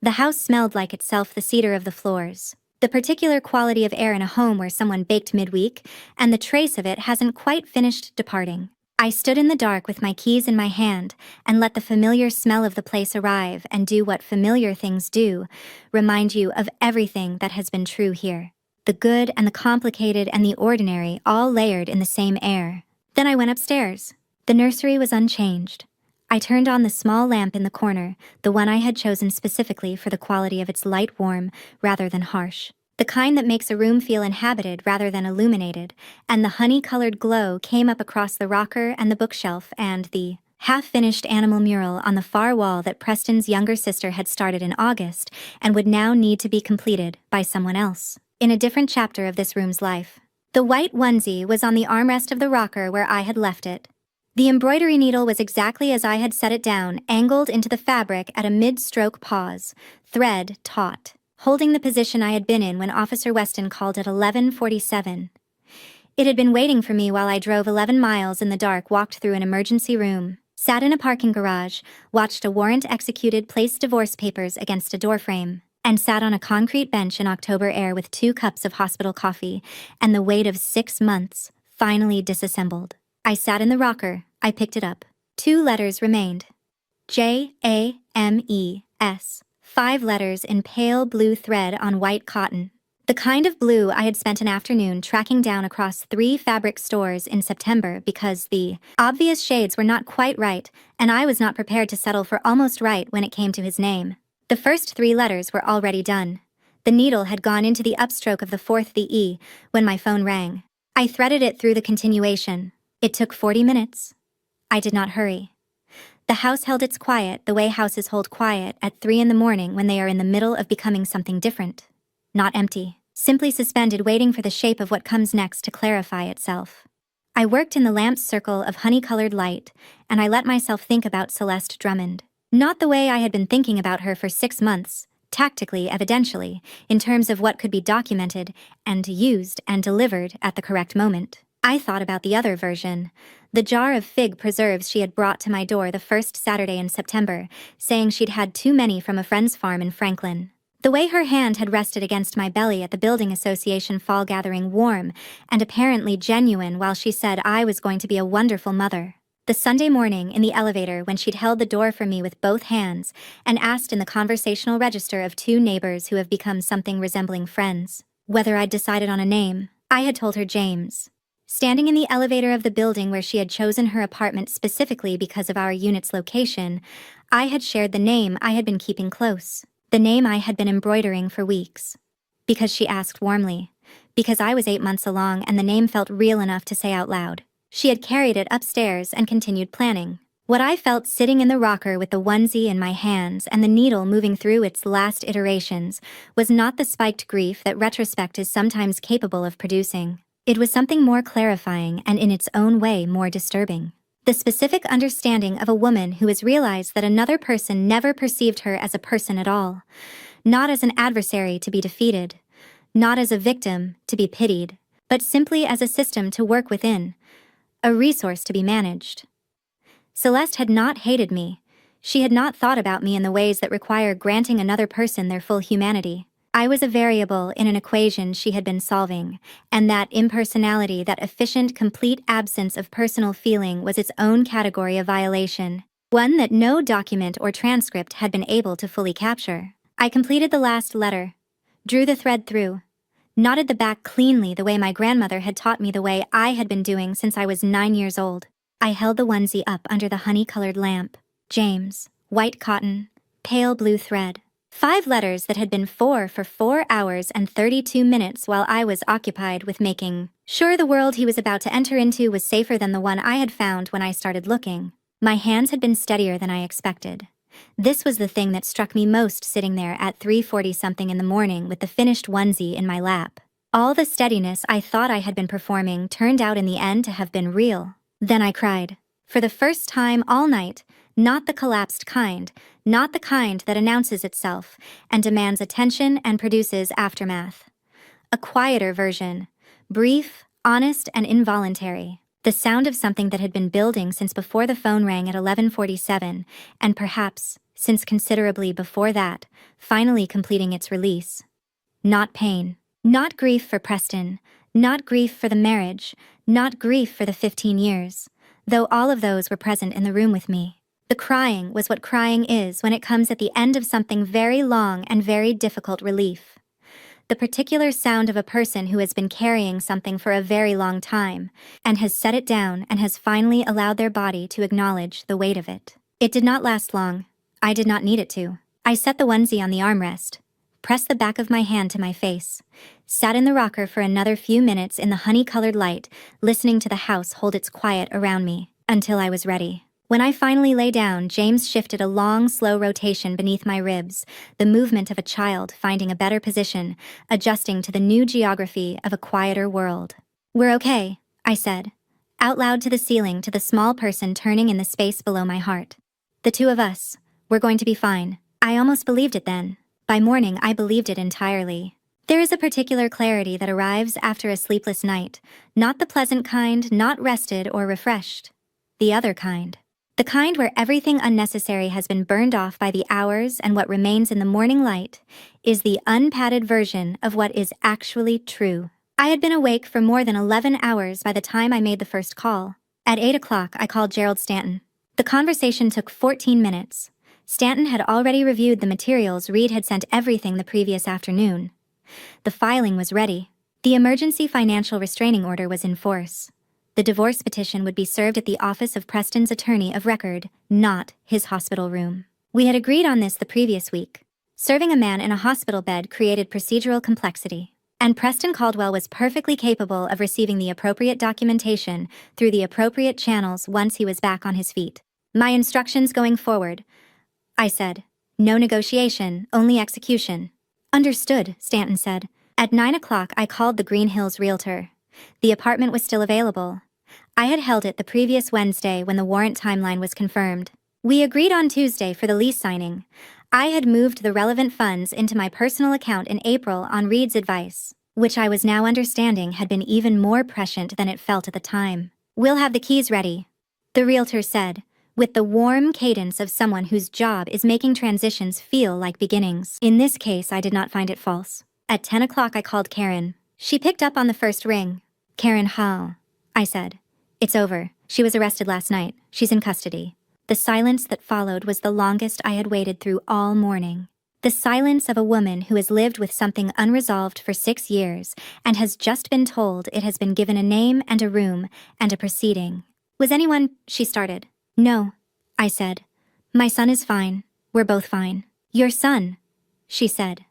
S2: The house smelled like itself, the cedar of the floors, the particular quality of air in a home where someone baked midweek, and the trace of it hasn't quite finished departing. I stood in the dark with my keys in my hand and let the familiar smell of the place arrive and do what familiar things do, remind you of everything that has been true here. The good and the complicated and the ordinary all layered in the same air. Then I went upstairs. The nursery was unchanged. I turned on the small lamp in the corner, the one I had chosen specifically for the quality of its light, warm rather than harsh, the kind that makes a room feel inhabited rather than illuminated, and the honey-colored glow came up across the rocker and the bookshelf and the half-finished animal mural on the far wall that Preston's younger sister had started in August and would now need to be completed by someone else, in a different chapter of this room's life. The white onesie was on the armrest of the rocker where I had left it. The embroidery needle was exactly as I had set it down, angled into the fabric at a mid-stroke pause, thread taut, holding the position I had been in when Officer Weston called at 11:47. It had been waiting for me while I drove 11 miles in the dark, walked through an emergency room, sat in a parking garage, watched a warrant executed, placed divorce papers against a doorframe, and sat on a concrete bench in October air with 2 cups of hospital coffee and the weight of 6 months finally disassembled. I sat in the rocker. I picked it up. 2 letters remained. James. 5 letters in pale blue thread on white cotton. The kind of blue I had spent an afternoon tracking down across 3 fabric stores in September because the obvious shades were not quite right, and I was not prepared to settle for almost right when it came to his name. The first 3 letters were already done. The needle had gone into the upstroke of the 4th, the E, when my phone rang. I threaded it through the continuation. It took 40 minutes. I did not hurry. The house held its quiet the way houses hold quiet at 3 in the morning when they are in the middle of becoming something different. Not empty, simply suspended, waiting for the shape of what comes next to clarify itself. I worked in the lamp's circle of honey-colored light, and I let myself think about Celeste Drummond. Not the way I had been thinking about her for 6 months, tactically, evidentially, in terms of what could be documented and used and delivered at the correct moment. I thought about the other version, the jar of fig preserves she had brought to my door the first Saturday in September, saying she'd had too many from a friend's farm in Franklin. The way her hand had rested against my belly at the Building Association fall gathering, warm and apparently genuine, while she said I was going to be a wonderful mother. The Sunday morning in the elevator when she'd held the door for me with both hands and asked in the conversational register of 2 neighbors who have become something resembling friends whether I'd decided on a name. I had told her James. Standing in the elevator of the building where she had chosen her apartment specifically because of our unit's location, I had shared the name I had been keeping close, the name I had been embroidering for weeks. Because she asked warmly, because I was 8 months along and the name felt real enough to say out loud. She had carried it upstairs and continued planning. What I felt sitting in the rocker with the onesie in my hands and the needle moving through its last iterations was not the spiked grief that retrospect is sometimes capable of producing. It was something more clarifying and in its own way more disturbing. The specific understanding of a woman who has realized that another person never perceived her as a person at all, not as an adversary to be defeated, not as a victim to be pitied, but simply as a system to work within, a resource to be managed. Celeste had not hated me. She had not thought about me in the ways that require granting another person their full humanity. I was a variable in an equation she had been solving, and that impersonality, that efficient, complete absence of personal feeling was its own category of violation, one that no document or transcript had been able to fully capture. I completed the last letter, drew the thread through, knotted the back cleanly the way my grandmother had taught me, the way I had been doing since I was 9 years old. I held the onesie up under the honey-colored lamp. James, white cotton, pale blue thread. 5 letters that had been 4 for 4 hours and 32 minutes while I was occupied with making sure the world he was about to enter into was safer than the one I had found when I started looking. My hands had been steadier than I expected. This was the thing that struck me most, sitting there at 3:40-something in the morning with the finished onesie in my lap. All the steadiness I thought I had been performing turned out in the end to have been real. Then I cried. For the first time all night, not the collapsed kind, not the kind that announces itself and demands attention and produces aftermath. A quieter version, brief, honest, and involuntary. The sound of something that had been building since before the phone rang at 11:47, and perhaps, since considerably before that, finally completing its release. Not pain. Not grief for Preston. Not grief for the marriage. Not grief for the 15 years. Though all of those were present in the room with me. The crying was what crying is when it comes at the end of something very long and very difficult relief. The particular sound of a person who has been carrying something for a very long time, and has set it down and has finally allowed their body to acknowledge the weight of it. It did not last long. I did not need it to. I set the onesie on the armrest, pressed the back of my hand to my face, sat in the rocker for another few minutes in the honey-colored light, listening to the house hold its quiet around me, until I was ready. When I finally lay down, James shifted a long, slow rotation beneath my ribs, the movement of a child finding a better position, adjusting to the new geography of a quieter world. "We're okay," I said, out loud to the ceiling, to the small person turning in the space below my heart. "The two of us, we're going to be fine." I almost believed it then. By morning, I believed it entirely. There is a particular clarity that arrives after a sleepless night, not the pleasant kind, not rested or refreshed. The other kind. The kind where everything unnecessary has been burned off by the hours, and what remains in the morning light is the unpadded version of what is actually true. I had been awake for more than 11 hours by the time I made the first call. At 8 o'clock, I called Gerald Stanton. The conversation took 14 minutes. Stanton had already reviewed the materials. Reed had sent everything the previous afternoon. The filing was ready. The emergency financial restraining order was in force. The divorce petition would be served at the office of Preston's attorney of record, not his hospital room. We had agreed on this the previous week. Serving a man in a hospital bed created procedural complexity, and Preston Caldwell was perfectly capable of receiving the appropriate documentation through the appropriate channels once he was back on his feet. "My instructions going forward," I said. "No negotiation, only execution." "Understood," Stanton said. At 9 o'clock, I called the Green Hills realtor. The apartment was still available. I had held it the previous Wednesday when the warrant timeline was confirmed. We agreed on Tuesday for the lease signing. I had moved the relevant funds into my personal account in April on Reed's advice, which I was now understanding had been even more prescient than it felt at the time. "We'll have the keys ready," the realtor said, with the warm cadence of someone whose job is making transitions feel like beginnings. In this case, I did not find it false. At 10 o'clock, I called Karen. She picked up on the first ring. "Karen Hall," I said. "It's over. She was arrested last night. She's in custody." The silence that followed was the longest I had waited through all morning. The silence of a woman who has lived with something unresolved for 6 years and has just been told it has been given a name and a room and a proceeding. "Was anyone—" she started. "No," I said. "My son is fine. We're both fine." "Your son," she said.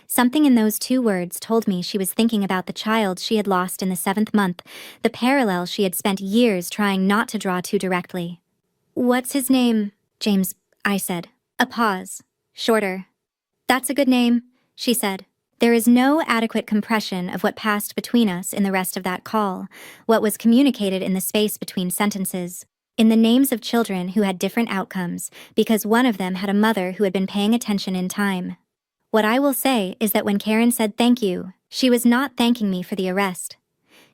S2: Something in those 2 words told me she was thinking about the child she had lost in the 7th month, the parallel she had spent years trying not to draw too directly. What's his name? James, I said. A pause. Shorter. That's a good name, she said. There is no adequate compression of what passed between us in the rest of that call, what was communicated in the space between sentences, in the names of children who had different outcomes, because one of them had a mother who had been paying attention in time. What I will say is that when Karen said thank you, she was not thanking me for the arrest.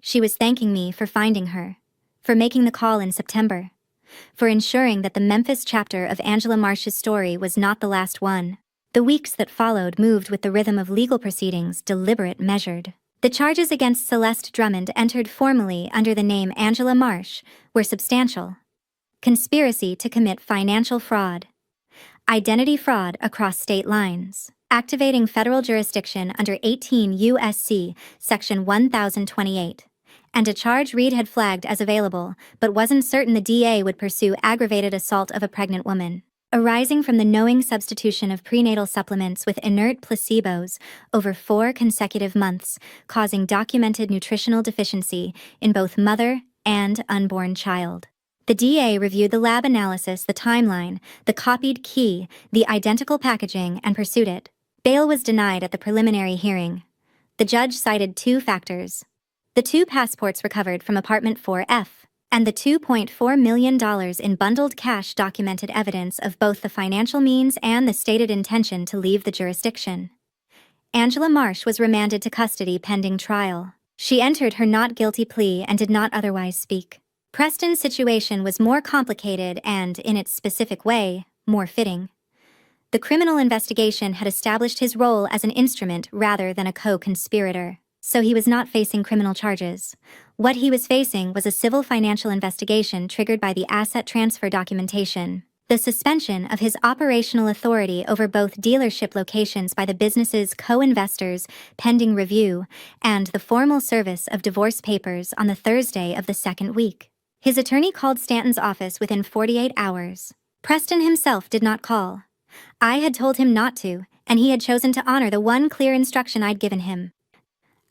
S2: She was thanking me for finding her, for making the call in September, for ensuring that the Memphis chapter of Angela Marsh's story was not the last one. The weeks that followed moved with the rhythm of legal proceedings, deliberate, measured. The charges against Celeste Drummond, entered formally under the name Angela Marsh, were substantial. Conspiracy to commit financial fraud. Identity fraud across state lines. Activating federal jurisdiction under 18 U.S.C. Section 1028. And a charge Reed had flagged as available, but wasn't certain the DA would pursue: aggravated assault of a pregnant woman, arising from the knowing substitution of prenatal supplements with inert placebos over 4 consecutive months, causing documented nutritional deficiency in both mother and unborn child. The DA reviewed the lab analysis, the timeline, the copied key, the identical packaging, and pursued it. Bail was denied at the preliminary hearing. The judge cited 2 factors: the 2 passports recovered from apartment 4F, and the $2.4 million in bundled cash, documented evidence of both the financial means and the stated intention to leave the jurisdiction. Angela Marsh was remanded to custody pending trial. She entered her not guilty plea and did not otherwise speak. Preston's situation was more complicated and, in its specific way, more fitting. The criminal investigation had established his role as an instrument rather than a co-conspirator. So he was not facing criminal charges. What he was facing was a civil financial investigation triggered by the asset transfer documentation, the suspension of his operational authority over both dealership locations by the business's co-investors pending review, and the formal service of divorce papers on the Thursday of the second week. His attorney called Stanton's office within 48 hours. Preston himself did not call. I had told him not to, and he had chosen to honor the one clear instruction I'd given him.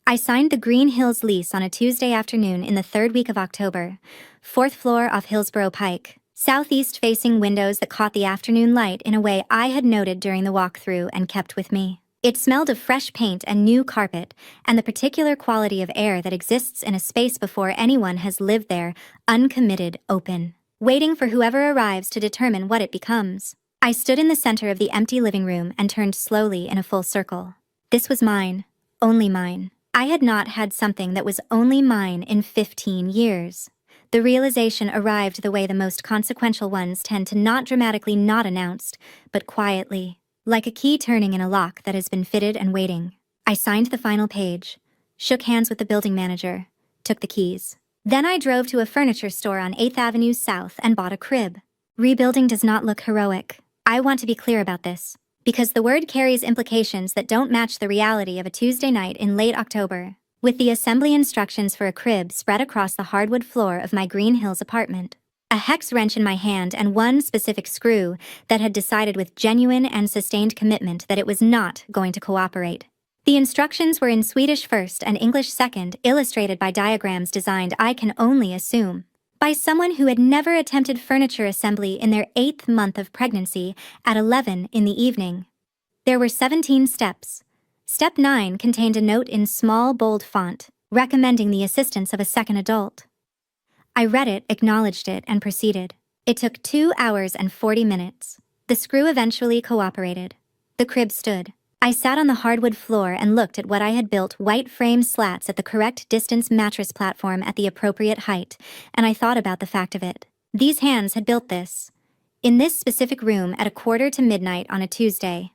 S2: I signed the Green Hills lease on a Tuesday afternoon in the 3rd week of October, 4th floor off Hillsborough Pike, southeast-facing windows that caught the afternoon light in a way I had noted during the walkthrough and kept with me. It smelled of fresh paint and new carpet, and the particular quality of air that exists in a space before anyone has lived there, uncommitted, open, waiting for whoever arrives to determine what it becomes. I stood in the center of the empty living room and turned slowly in a full circle. This was mine, only mine. I had not had something that was only mine in 15 years. The realization arrived the way the most consequential ones tend to, not dramatically, not announced, but quietly, like a key turning in a lock that has been fitted and waiting. I signed the final page, shook hands with the building manager, took the keys. Then I drove to a furniture store on 8th Avenue South and bought a crib. Rebuilding does not look heroic. I want to be clear about this, because the word carries implications that don't match the reality of a Tuesday night in late October, with the assembly instructions for a crib spread across the hardwood floor of my Green Hills apartment, a hex wrench in my hand, and one specific screw that had decided with genuine and sustained commitment that it was not going to cooperate. The instructions were in Swedish first and English second, illustrated by diagrams designed, I can only assume, by someone who had never attempted furniture assembly in their 8th month of pregnancy at 11 in the evening. There were 17 steps. Step 9 contained a note in small, bold font, recommending the assistance of a second adult. I read it, acknowledged it, and proceeded. It took 2 hours and 40 minutes. The screw eventually cooperated. The crib stood. I sat on the hardwood floor and looked at what I had built, white frame slats at the correct distance, mattress platform at the appropriate height, and I thought about the fact of it. These hands had built this, in this specific room at 1:45 on a Tuesday.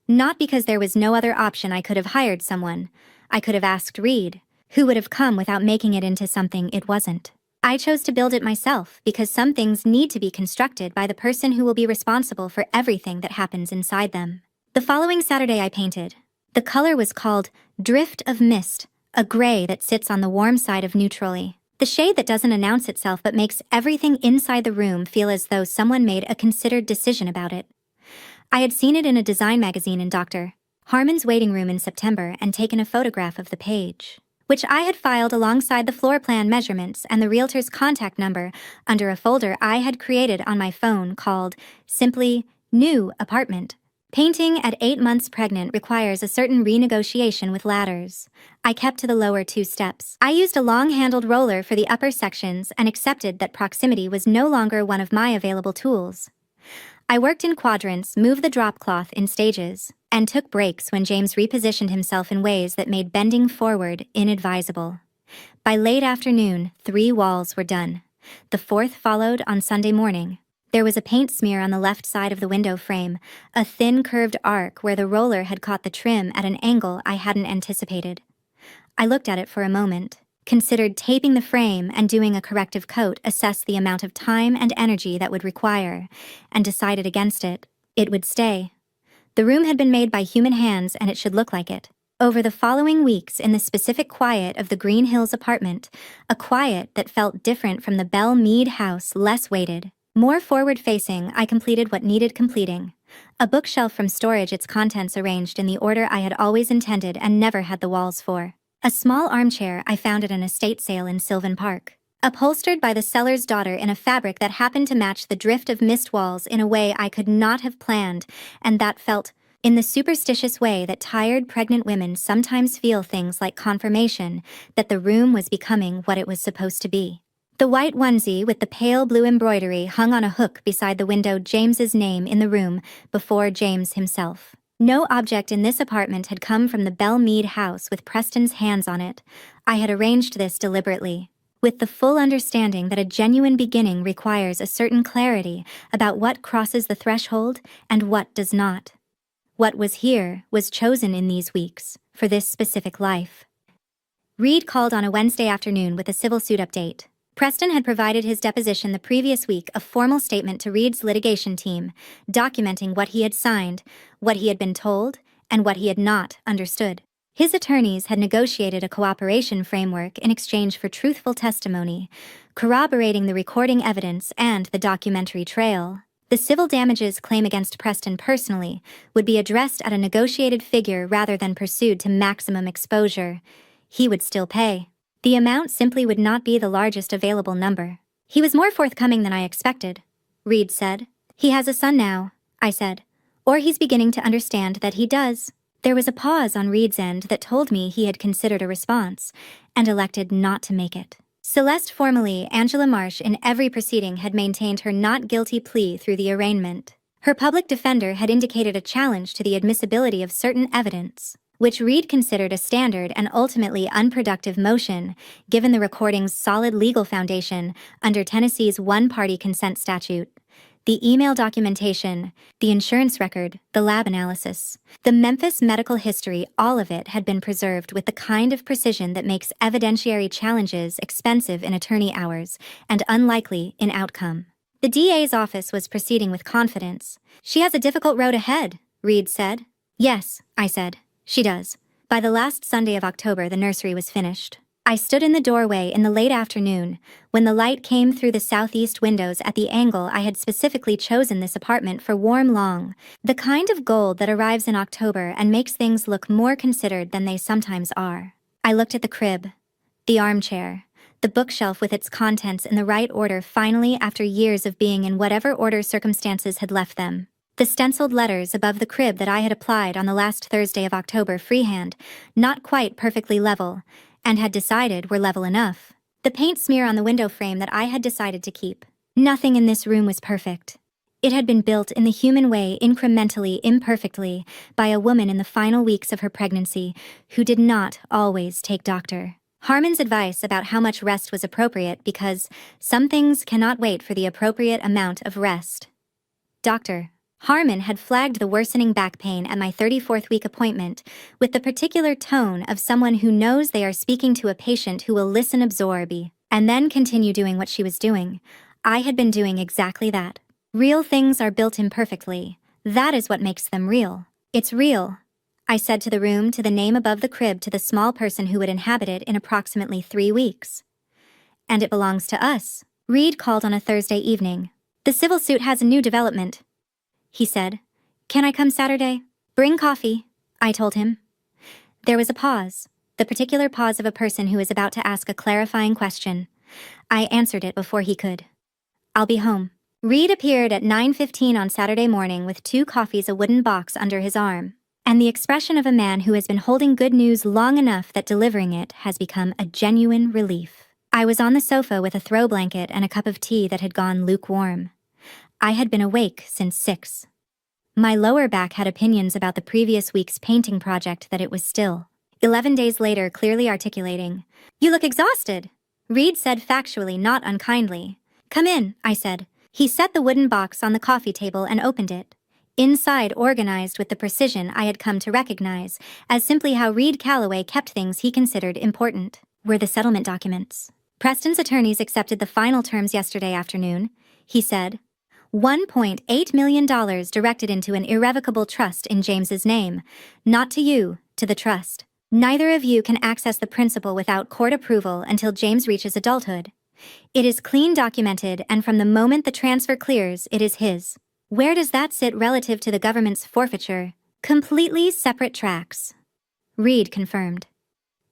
S2: Not because there was no other option. I could have hired someone. I could have asked Reed, who would have come without making it into something it wasn't. I chose to build it myself because some things need to be constructed by the person who will be responsible for everything that happens inside them. The following Saturday I painted. The color was called Drift of Mist, a gray that sits on the warm side of neutrally. The shade that doesn't announce itself but makes everything inside the room feel as though someone made a considered decision about it. I had seen it in a design magazine in Dr. Harmon's waiting room in September and taken a photograph of the page. which I had filed alongside the floor plan measurements and the realtor's contact number under a folder I had created on my phone called simply New Apartment. Painting at 8 months pregnant requires a certain renegotiation with ladders. I kept to the lower 2 steps. I used a long-handled roller for the upper sections and accepted that proximity was no longer one of my available tools. I worked in quadrants, moved the drop cloth in stages, and took breaks when James repositioned himself in ways that made bending forward inadvisable. By late afternoon, 3 walls were done. The 4th followed on Sunday morning. There was a paint smear on the left side of the window frame, a thin curved arc where the roller had caught the trim at an angle I hadn't anticipated. I looked at it for a moment, considered taping the frame and doing a corrective coat, assessed the amount of time and energy that would require, and decided against it. It would stay. The room had been made by human hands and it should look like it. Over the following weeks in the specific quiet of the Green Hills apartment, a quiet that felt different from the Belle Meade house, less weighted, more forward-facing, I completed what needed completing. A bookshelf from storage, its contents arranged in the order I had always intended and never had the walls for. A small armchair I found at an estate sale in Sylvan Park, upholstered by the seller's daughter in a fabric that happened to match the drift of mist walls in a way I could not have planned, and that felt, in the superstitious way that tired pregnant women sometimes feel things like confirmation that the room was becoming what it was supposed to be. The white onesie with the pale blue embroidery hung on a hook beside the window, James's name in the room before James himself. No object in this apartment had come from the Belle Meade house with Preston's hands on it. I had arranged this deliberately, with the full understanding that a genuine beginning requires a certain clarity about what crosses the threshold and what does not. What was here was chosen in these weeks, for this specific life. Reed called on a Wednesday afternoon with a civil suit update. Preston had provided his deposition the previous week, a formal statement to Reed's litigation team, documenting what he had signed, what he had been told, and what he had not understood. His attorneys had negotiated a cooperation framework in exchange for truthful testimony, corroborating the recording evidence and the documentary trail. The civil damages claim against Preston personally would be addressed at a negotiated figure rather than pursued to maximum exposure. He would still pay. The amount simply would not be the largest available number. He was more forthcoming than I expected, Reed said. He has a son now, I said. Or he's beginning to understand that he does. There was a pause on Reed's end that told me he had considered a response, and elected not to make it. Celeste formally, Angela Marsh in every proceeding had maintained her not guilty plea through the arraignment. Her public defender had indicated a challenge to the admissibility of certain evidence, which Reed considered a standard and ultimately unproductive motion, given the recording's solid legal foundation under Tennessee's one-party consent statute. The email documentation, the insurance record, the lab analysis, the Memphis medical history, all of it had been preserved with the kind of precision that makes evidentiary challenges expensive in attorney hours and unlikely in outcome. The DA's office was proceeding with confidence. She has a difficult road ahead, Reed said. Yes, I said. She does. By the last Sunday of October, the nursery was finished. I stood in the doorway in the late afternoon, when the light came through the southeast windows at the angle I had specifically chosen this apartment for, warm long, the kind of gold that arrives in October and makes things look more considered than they sometimes are. I looked at the crib, the armchair, the bookshelf with its contents in the right order finally after years of being in whatever order circumstances had left them. The stenciled letters above the crib that I had applied on the last Thursday of October freehand, not quite perfectly level, and had decided were level enough. The paint smear on the window frame that I had decided to keep. Nothing in this room was perfect. It had been built in the human way, incrementally, imperfectly, by a woman in the final weeks of her pregnancy who did not always take Dr. Harmon's advice about how much rest was appropriate, because some things cannot wait for the appropriate amount of rest. Dr. Harmon had flagged the worsening back pain at my 34th week appointment with the particular tone of someone who knows they are speaking to a patient who will listen, absorb, and then continue doing what she was doing. I had been doing exactly that. Real things are built imperfectly. That is what makes them real. It's real, I said to the room, to the name above the crib, to the small person who would inhabit it in approximately 3 weeks. And it belongs to us. Reed called on a Thursday evening. The civil suit has a new development, he said. Can I come Saturday? Bring coffee, I told him. There was a pause. the particular pause of a person who is about to ask a clarifying question. I answered it before he could. "I'll be home." Reed appeared at 9:15 on Saturday morning with 2 coffees, a wooden box under his arm, and the expression of a man who has been holding good news long enough that delivering it has become a genuine relief. I was on the sofa with a throw blanket and a cup of tea that had gone lukewarm. I had been awake since 6. My lower back had opinions about the previous week's painting project that it was still. 11 days later, clearly articulating. "You look exhausted," Reed said factually, not unkindly. "Come in," I said. He set the wooden box on the coffee table and opened it. Inside, organized with the precision I had come to recognize as simply how Reed Calloway kept things he considered important, were the settlement documents. "Preston's attorneys accepted the final terms yesterday afternoon," he said. $1.8 million directed into an irrevocable trust in James's name. Not to you, to the trust. Neither of you can access the principal without court approval until James reaches adulthood. It is clean documented, and from the moment the transfer clears, it is his. Where does that sit relative to the government's forfeiture? Completely separate tracks." Reed confirmed.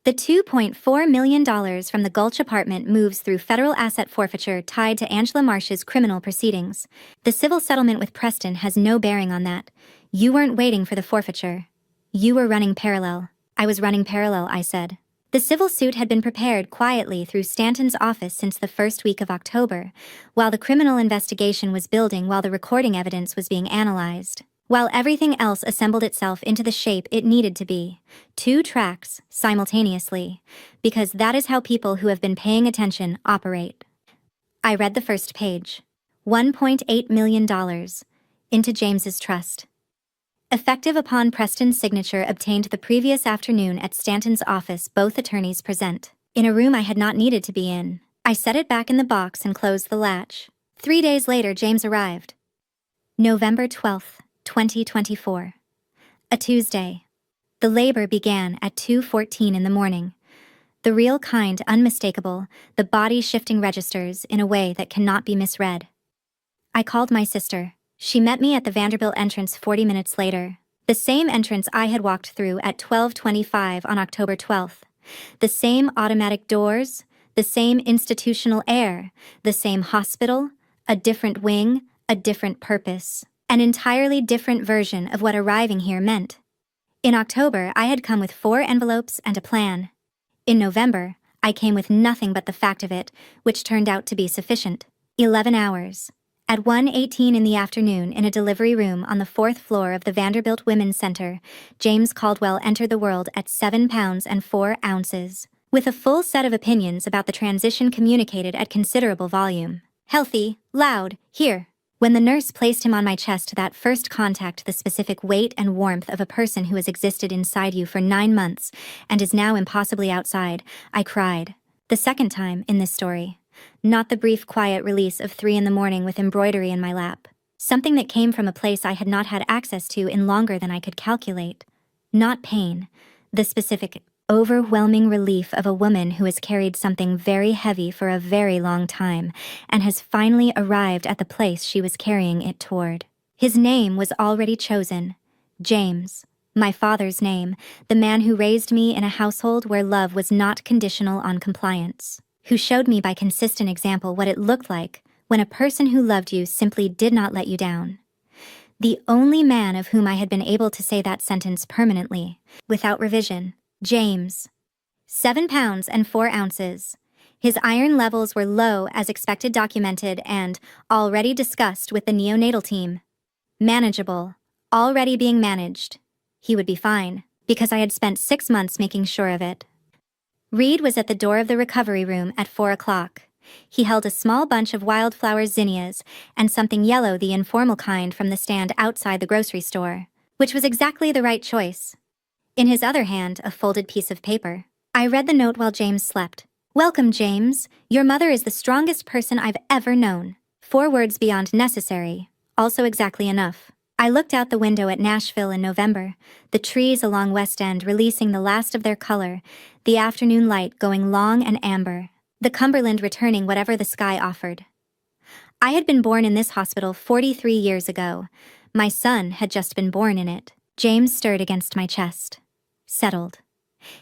S2: The $2.4 million from the Gulch apartment moves through federal asset forfeiture tied to Angela Marsh's criminal proceedings. The civil settlement with Preston has no bearing on that. You weren't waiting for the forfeiture. You were running parallel. I was running parallel, I said. The civil suit had been prepared quietly through Stanton's office since the first week of October, while the criminal investigation was building, while the recording evidence was being analyzed, while everything else assembled itself into the shape it needed to be. 2 tracks, simultaneously, because that is how people who have been paying attention operate. I read the first page. $1.8 million. Into James's trust. Effective upon Preston's signature obtained the previous afternoon at Stanton's office, both attorneys present. In a room I had not needed to be in. I set it back in the box and closed the latch. 3 days later, James arrived. November 12th, 2024. A Tuesday. The labor began at 2:14 in the morning. The real kind, unmistakable, the body shifting registers in a way that cannot be misread. I called my sister. She met me at the Vanderbilt entrance 40 minutes later. The same entrance I had walked through at 12:25 on October 12th. The same automatic doors, the same institutional air, the same hospital, a different wing, a different purpose, an entirely different version of what arriving here meant. In October, I had come with 4 envelopes and a plan. In November, I came with nothing but the fact of it, which turned out to be sufficient. 11 hours. At 1:18 in the afternoon, in a delivery room on the 4th floor of the Vanderbilt Women's Center, James Caldwell entered the world at 7 pounds and 4 ounces, with a full set of opinions about the transition communicated at considerable volume. Healthy, loud, here. When the nurse placed him on my chest, that first contact, the specific weight and warmth of a person who has existed inside you for 9 months and is now impossibly outside, I cried. The second time in this story. Not the brief, quiet release of 3 in the morning with embroidery in my lap. Something that came from a place I had not had access to in longer than I could calculate. Not pain. The specific, overwhelming relief of a woman who has carried something very heavy for a very long time and has finally arrived at the place she was carrying it toward. His name was already chosen. James. My father's name, the man who raised me in a household where love was not conditional on compliance. Who showed me by consistent example what it looked like when a person who loved you simply did not let you down. The only man of whom I had been able to say that sentence permanently, without revision. James. 7 pounds and 4 ounces. His iron levels were low as expected, documented, and already discussed with the neonatal team. Manageable. Already being managed. He would be fine, because I had spent 6 months making sure of it. Reed was at the door of the recovery room at 4 o'clock. He held a small bunch of wildflower zinnias and something yellow, the informal kind, from the stand outside the grocery store, which was exactly the right choice. In his other hand, a folded piece of paper. I read the note while James slept. "Welcome, James. Your mother is the strongest person I've ever known." 4 words beyond necessary, also exactly enough. I looked out the window at Nashville in November, the trees along West End releasing the last of their color, the afternoon light going long and amber, the Cumberland returning whatever the sky offered. I had been born in this hospital 43 years ago. My son had just been born in it. James stirred against my chest. Settled.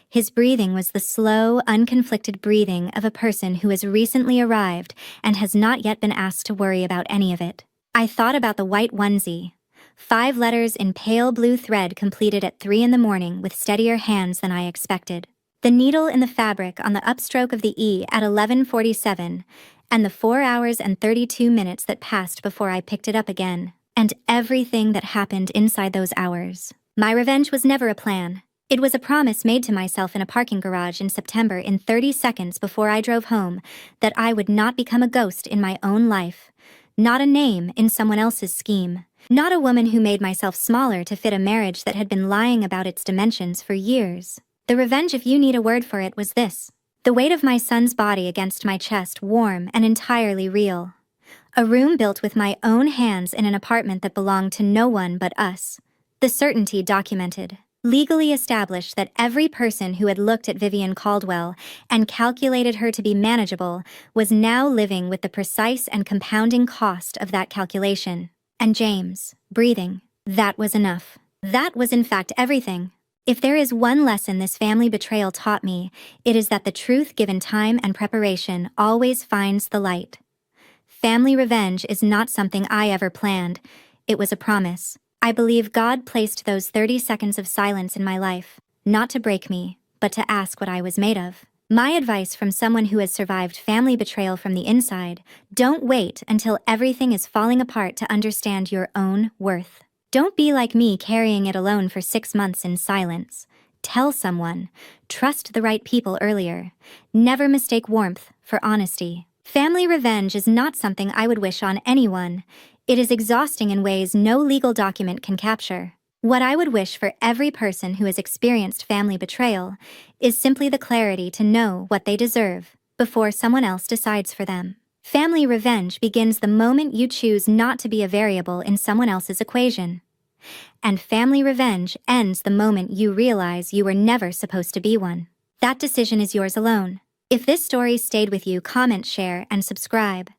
S2: His breathing was the slow, unconflicted breathing of a person who has recently arrived and has not yet been asked to worry about any of it. I thought about the white onesie. 5 letters in pale blue thread completed at 3 in the morning with steadier hands than I expected. The needle in the fabric on the upstroke of the E at 11:47, and the 4 hours and 32 minutes that passed before I picked it up again, and everything that happened inside those hours. My revenge was never a plan. It was a promise made to myself in a parking garage in September in 30 seconds before I drove home that I would not become a ghost in my own life, not a name in someone else's scheme, not a woman who made myself smaller to fit a marriage that had been lying about its dimensions for years. The revenge, if you need a word for it, was this: the weight of my son's body against my chest, warm and entirely real. A room built with my own hands in an apartment that belonged to no one but us. The certainty documented, legally established, that every person who had looked at Vivian Caldwell and calculated her to be manageable was now living with the precise and compounding cost of that calculation. And James, breathing. That was enough. That was in fact everything. If there is one lesson this family betrayal taught me, it is that the truth given time and preparation always finds the light. Family revenge is not something I ever planned. It was a promise. I believe God placed those 30 seconds of silence in my life, not to break me, but to ask what I was made of. My advice from someone who has survived family betrayal from the inside: don't wait until everything is falling apart to understand your own worth. Don't be like me, carrying it alone for 6 months in silence. Tell someone. Trust the right people earlier. Never mistake warmth for honesty. Family revenge is not something I would wish on anyone. It is exhausting in ways no legal document can capture. What I would wish for every person who has experienced family betrayal is simply the clarity to know what they deserve before someone else decides for them. Family revenge begins the moment you choose not to be a variable in someone else's equation. And family revenge ends the moment you realize you were never supposed to be one. That decision is yours alone. If this story stayed with you, comment, share, and subscribe.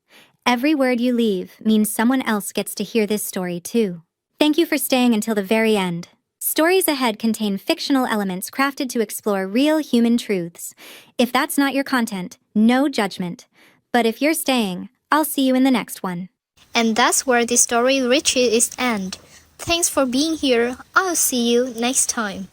S2: Every word you leave means someone else gets to hear this story too. Thank you for staying until the very end. Stories ahead contain fictional elements crafted to explore real human truths. If that's not your content, no judgment. But if you're staying, I'll see you in the next one.
S3: And that's where the story reaches its end. Thanks for being here. I'll see you next time.